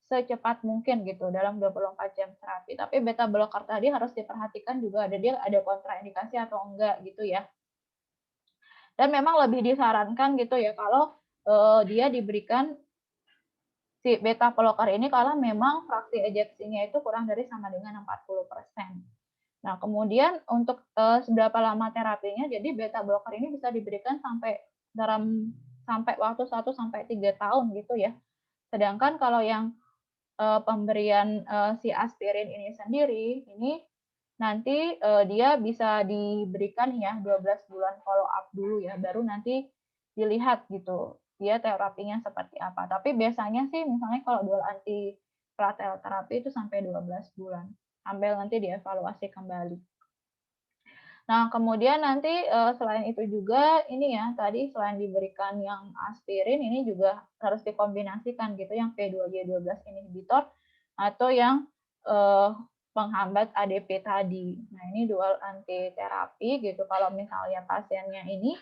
secepat mungkin gitu dalam 24 jam terapi. Tapi beta blocker tadi harus diperhatikan juga dia ada kontraindikasi atau enggak gitu ya. Dan memang lebih disarankan gitu ya kalau dia diberikan si beta blocker ini kalau memang fraksi ejeksinya itu kurang dari sama dengan 40%. Nah, kemudian untuk seberapa lama terapinya, jadi beta blocker ini bisa diberikan sampai waktu 1 sampai 3 tahun gitu ya. Sedangkan kalau yang pemberian si aspirin ini sendiri, ini nanti dia bisa diberikan ya 12 bulan follow up dulu ya, baru nanti dilihat gitu dia terapinya seperti apa. Tapi biasanya sih misalnya kalau dual platel terapi itu sampai 12 bulan, sambil nanti dievaluasi kembali. Nah, kemudian nanti, selain itu juga ini ya, tadi selain diberikan yang aspirin, ini juga harus dikombinasikan gitu, yang P2Y12 inhibitor atau yang, eee, penghambat ADP tadi. Nah, ini dual anti terapi gitu, kalau misalnya pasiennya ini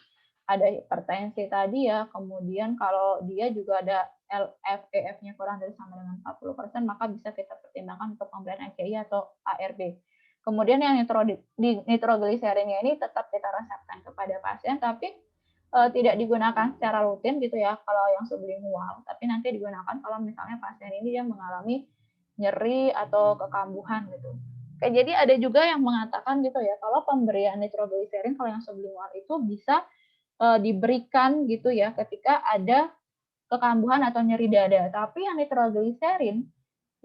ada hipertensi tadi ya, kemudian kalau dia juga ada LFEF-nya kurang dari sama dengan 40%, maka bisa kita pertimbangkan untuk pemberian ACI atau ARB. Kemudian yang nitrogliserinnya ini tetap kita resepkan kepada pasien, tapi tidak digunakan secara rutin gitu ya kalau yang sublingual, tapi nanti digunakan kalau misalnya pasien ini dia mengalami nyeri atau kekambuhan gitu. Oke, jadi ada juga yang mengatakan gitu ya, kalau pemberian nitrogliserin kalau yang sublingual itu bisa diberikan gitu ya ketika ada kekambuhan atau nyeri dada. Tapi yang nitrogliserin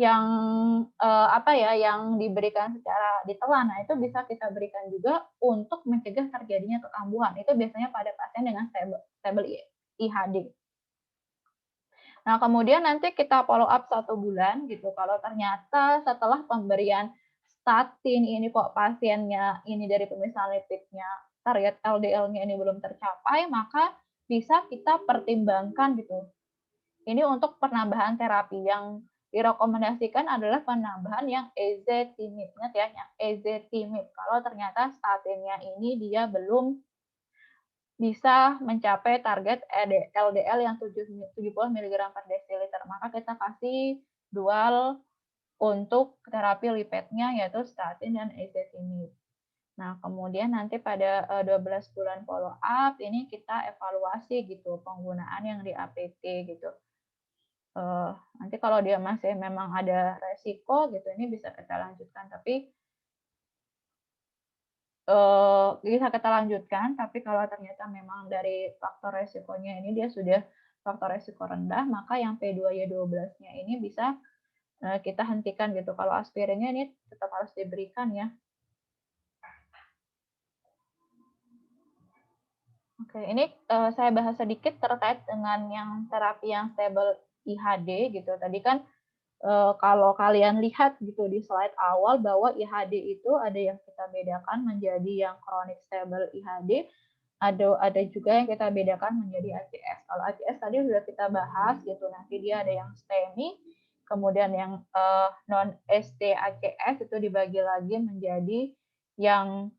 yang apa ya, yang diberikan secara ditelan, nah itu bisa kita berikan juga untuk mencegah terjadinya kekambuhan. Itu biasanya pada pasien dengan stable IHD. Nah, kemudian nanti kita follow up 1 bulan gitu. Kalau ternyata setelah pemberian statin ini kok pasiennya ini dari pemeriksaan lipidnya, target LDL-nya ini belum tercapai, maka bisa kita pertimbangkan gitu. Ini untuk penambahan terapi yang direkomendasikan adalah penambahan yang ezetimibe. Ingat ya, yang ezetimibe. Kalau ternyata statinnya ini dia belum bisa mencapai target LDL yang 70 mg per desiliter, maka kita kasih dual untuk terapi lipidnya yaitu statin dan ezetimibe. Nah, kemudian nanti pada 12 bulan follow up ini kita evaluasi gitu penggunaan yang di APT gitu. Nanti kalau dia masih memang ada resiko gitu, ini bisa kita lanjutkan. Tapi bisa kita lanjutkan, tapi kalau ternyata memang dari faktor resikonya ini dia sudah faktor resiko rendah, maka yang P2Y12-nya ini bisa kita hentikan gitu. Kalau aspirinnya ini tetap harus diberikan ya. Oke, ini saya bahas sedikit terkait dengan yang terapi yang stable IHD gitu. Tadi kan kalau kalian lihat gitu di slide awal bahwa IHD itu ada yang kita bedakan menjadi yang chronic stable IHD, ada juga yang kita bedakan menjadi ACS. Kalau ACS tadi sudah kita bahas gitu, nanti dia ada yang STEMI, kemudian yang non ST-ACS itu dibagi lagi menjadi yang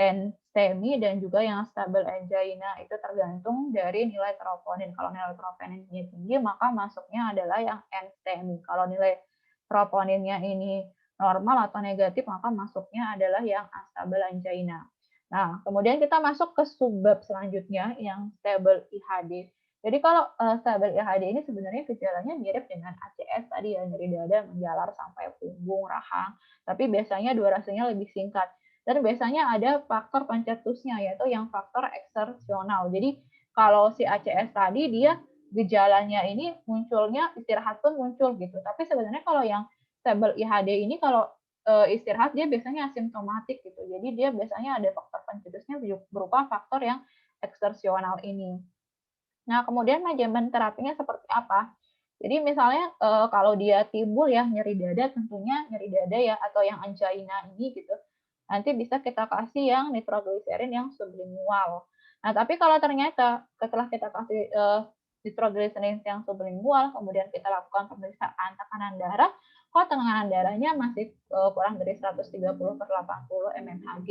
STEMI dan juga yang stable angina. Itu tergantung dari nilai troponin. Kalau nilai troponinnya tinggi, maka masuknya adalah yang NSTEMI. Kalau nilai troponinnya ini normal atau negatif, maka masuknya adalah yang unstable angina. Nah, kemudian kita masuk ke subbab selanjutnya yang stable IHD. Jadi kalau stable IHD ini sebenarnya gejalanya mirip dengan ACS tadi ya, nyeri dada menjalar sampai punggung, rahang, tapi biasanya durasinya lebih singkat. Dan biasanya ada faktor pencetusnya, yaitu yang faktor eksersional. Jadi kalau si ACS tadi dia gejalanya ini munculnya istirahat pun muncul gitu. Tapi sebenarnya kalau yang stable IHD ini kalau istirahat dia biasanya asimptomatik gitu. Jadi dia biasanya ada faktor pencetusnya berupa faktor yang eksersional ini. Nah, kemudian manajemen terapinya seperti apa? Jadi misalnya kalau dia timbul ya nyeri dada, tentunya nyeri dada ya atau yang angina ini gitu, nanti bisa kita kasih yang nitrogliserin yang sublingual. Nah, tapi kalau ternyata setelah kita kasih nitrogliserin yang sublingual, kemudian kita lakukan pemeriksaan tekanan darah, kok tekanan darahnya masih kurang dari 130/80 mmHg,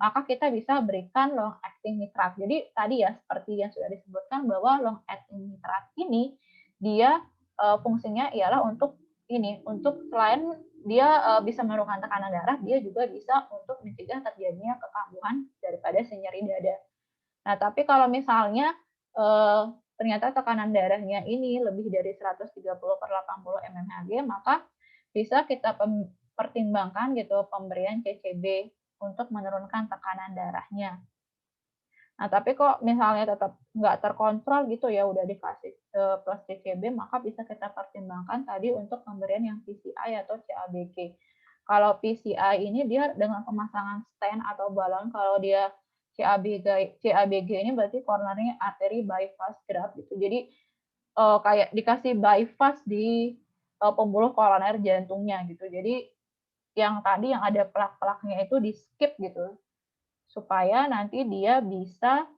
maka kita bisa berikan long acting nitrat. Jadi tadi ya seperti yang sudah disebutkan bahwa long acting nitrat ini dia fungsinya ialah untuk ini, untuk selain dia bisa menurunkan tekanan darah, dia juga bisa untuk mencegah terjadinya kekambuhan daripada si nyeri dada. Nah, tapi kalau misalnya ternyata tekanan darahnya ini lebih dari 130/80 mmHg, maka bisa kita pertimbangkan gitu pemberian CCB untuk menurunkan tekanan darahnya. Nah, tapi kok misalnya tetap nggak terkontrol gitu ya, udah dikasih plus CCB, maka bisa kita pertimbangkan tadi untuk pemberian yang PCI atau CABG. Kalau PCI ini dia dengan pemasangan stent atau balon, kalau dia CABG ini berarti coronary artery bypass graft gitu. Jadi kayak dikasih bypass di pembuluh koroner jantungnya gitu. Jadi yang tadi yang ada plak-plaknya itu di-skip gitu, supaya nanti dia bisa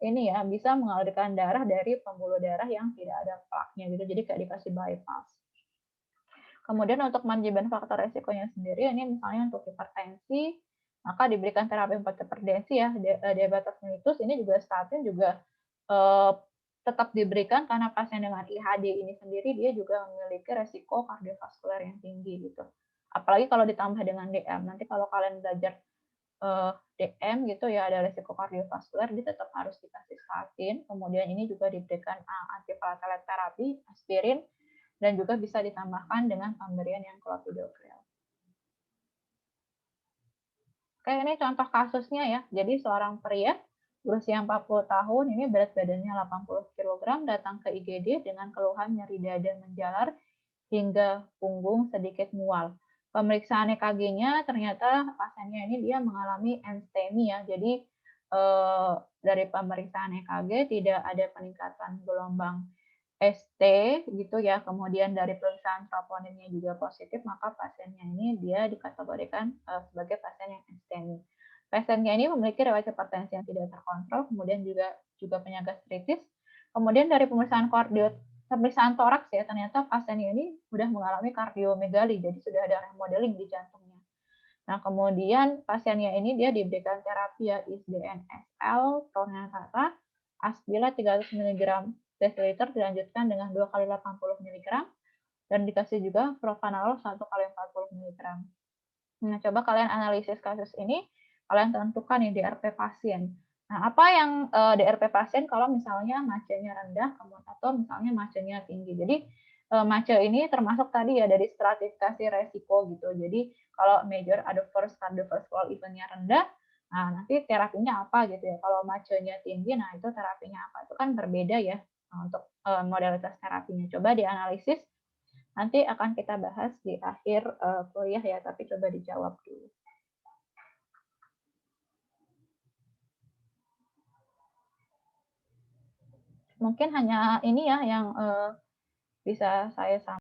ini ya, bisa mengalirkan darah dari pembuluh darah yang tidak ada plaknya gitu, jadi kayak dikasih bypass. Kemudian untuk manajemen faktor resikonya sendiri, ini misalnya untuk hipertensi, maka diberikan terapi hipertensi ya, diabetes mellitus ini juga statin juga tetap diberikan karena pasien dengan IHD ini sendiri dia juga memiliki resiko kardiovaskular yang tinggi gitu. Apalagi kalau ditambah dengan DM. Nanti kalau kalian belajar DM gitu ya ada resiko kardiovaskular, dia tetap harus dikasih statin. Kemudian ini juga diberikan antiplatelet terapi, aspirin, dan juga bisa ditambahkan dengan pemberian yang clopidogrel. Oke, ini contoh kasusnya ya. Jadi seorang pria berusia 40 tahun, ini berat badannya 80 kg, datang ke IGD dengan keluhan nyeri dada menjalar hingga punggung sedikit mual. Pemeriksaan EKG-nya ternyata pasiennya ini dia mengalami enstemi ya. Jadi dari pemeriksaan EKG tidak ada peningkatan gelombang ST gitu ya, kemudian dari pemeriksaan troponinnya juga positif, maka pasiennya ini dia dikategorikan sebagai pasien yang STEMI. Pasiennya ini memiliki riwayat hipertensi yang tidak terkontrol, kemudian juga penyakit gastritis. Kemudian dari pemeriksaan toraks ya, ternyata pasiennya ini sudah mengalami kardiomegali, jadi sudah ada remodeling di jantungnya. Nah, kemudian pasiennya ini dia diberikan terapi ya ISDN-SL, Tonatata, Asbila 300 mg desiliter dilanjutkan dengan 2 kali 80 mg dan dikasih juga propanolol 1 kali 40 mg. Nah, coba kalian analisis kasus ini, kalian tentukan nih DRP pasien. Nah, apa yang DRP pasien kalau misalnya MACE-nya rendah atau misalnya MACE-nya tinggi. Jadi MACE ini termasuk tadi ya dari stratifikasi resiko gitu. Jadi kalau major adverse cardiovascular event-nya rendah, nah nanti terapinya apa gitu ya. Kalau MACE-nya tinggi, nah itu terapinya apa. Itu kan berbeda ya untuk modalitas terapinya. Coba dianalisis, nanti akan kita bahas di akhir kuliah ya, tapi coba dijawab dulu. Mungkin hanya ini ya yang bisa saya sampaikan.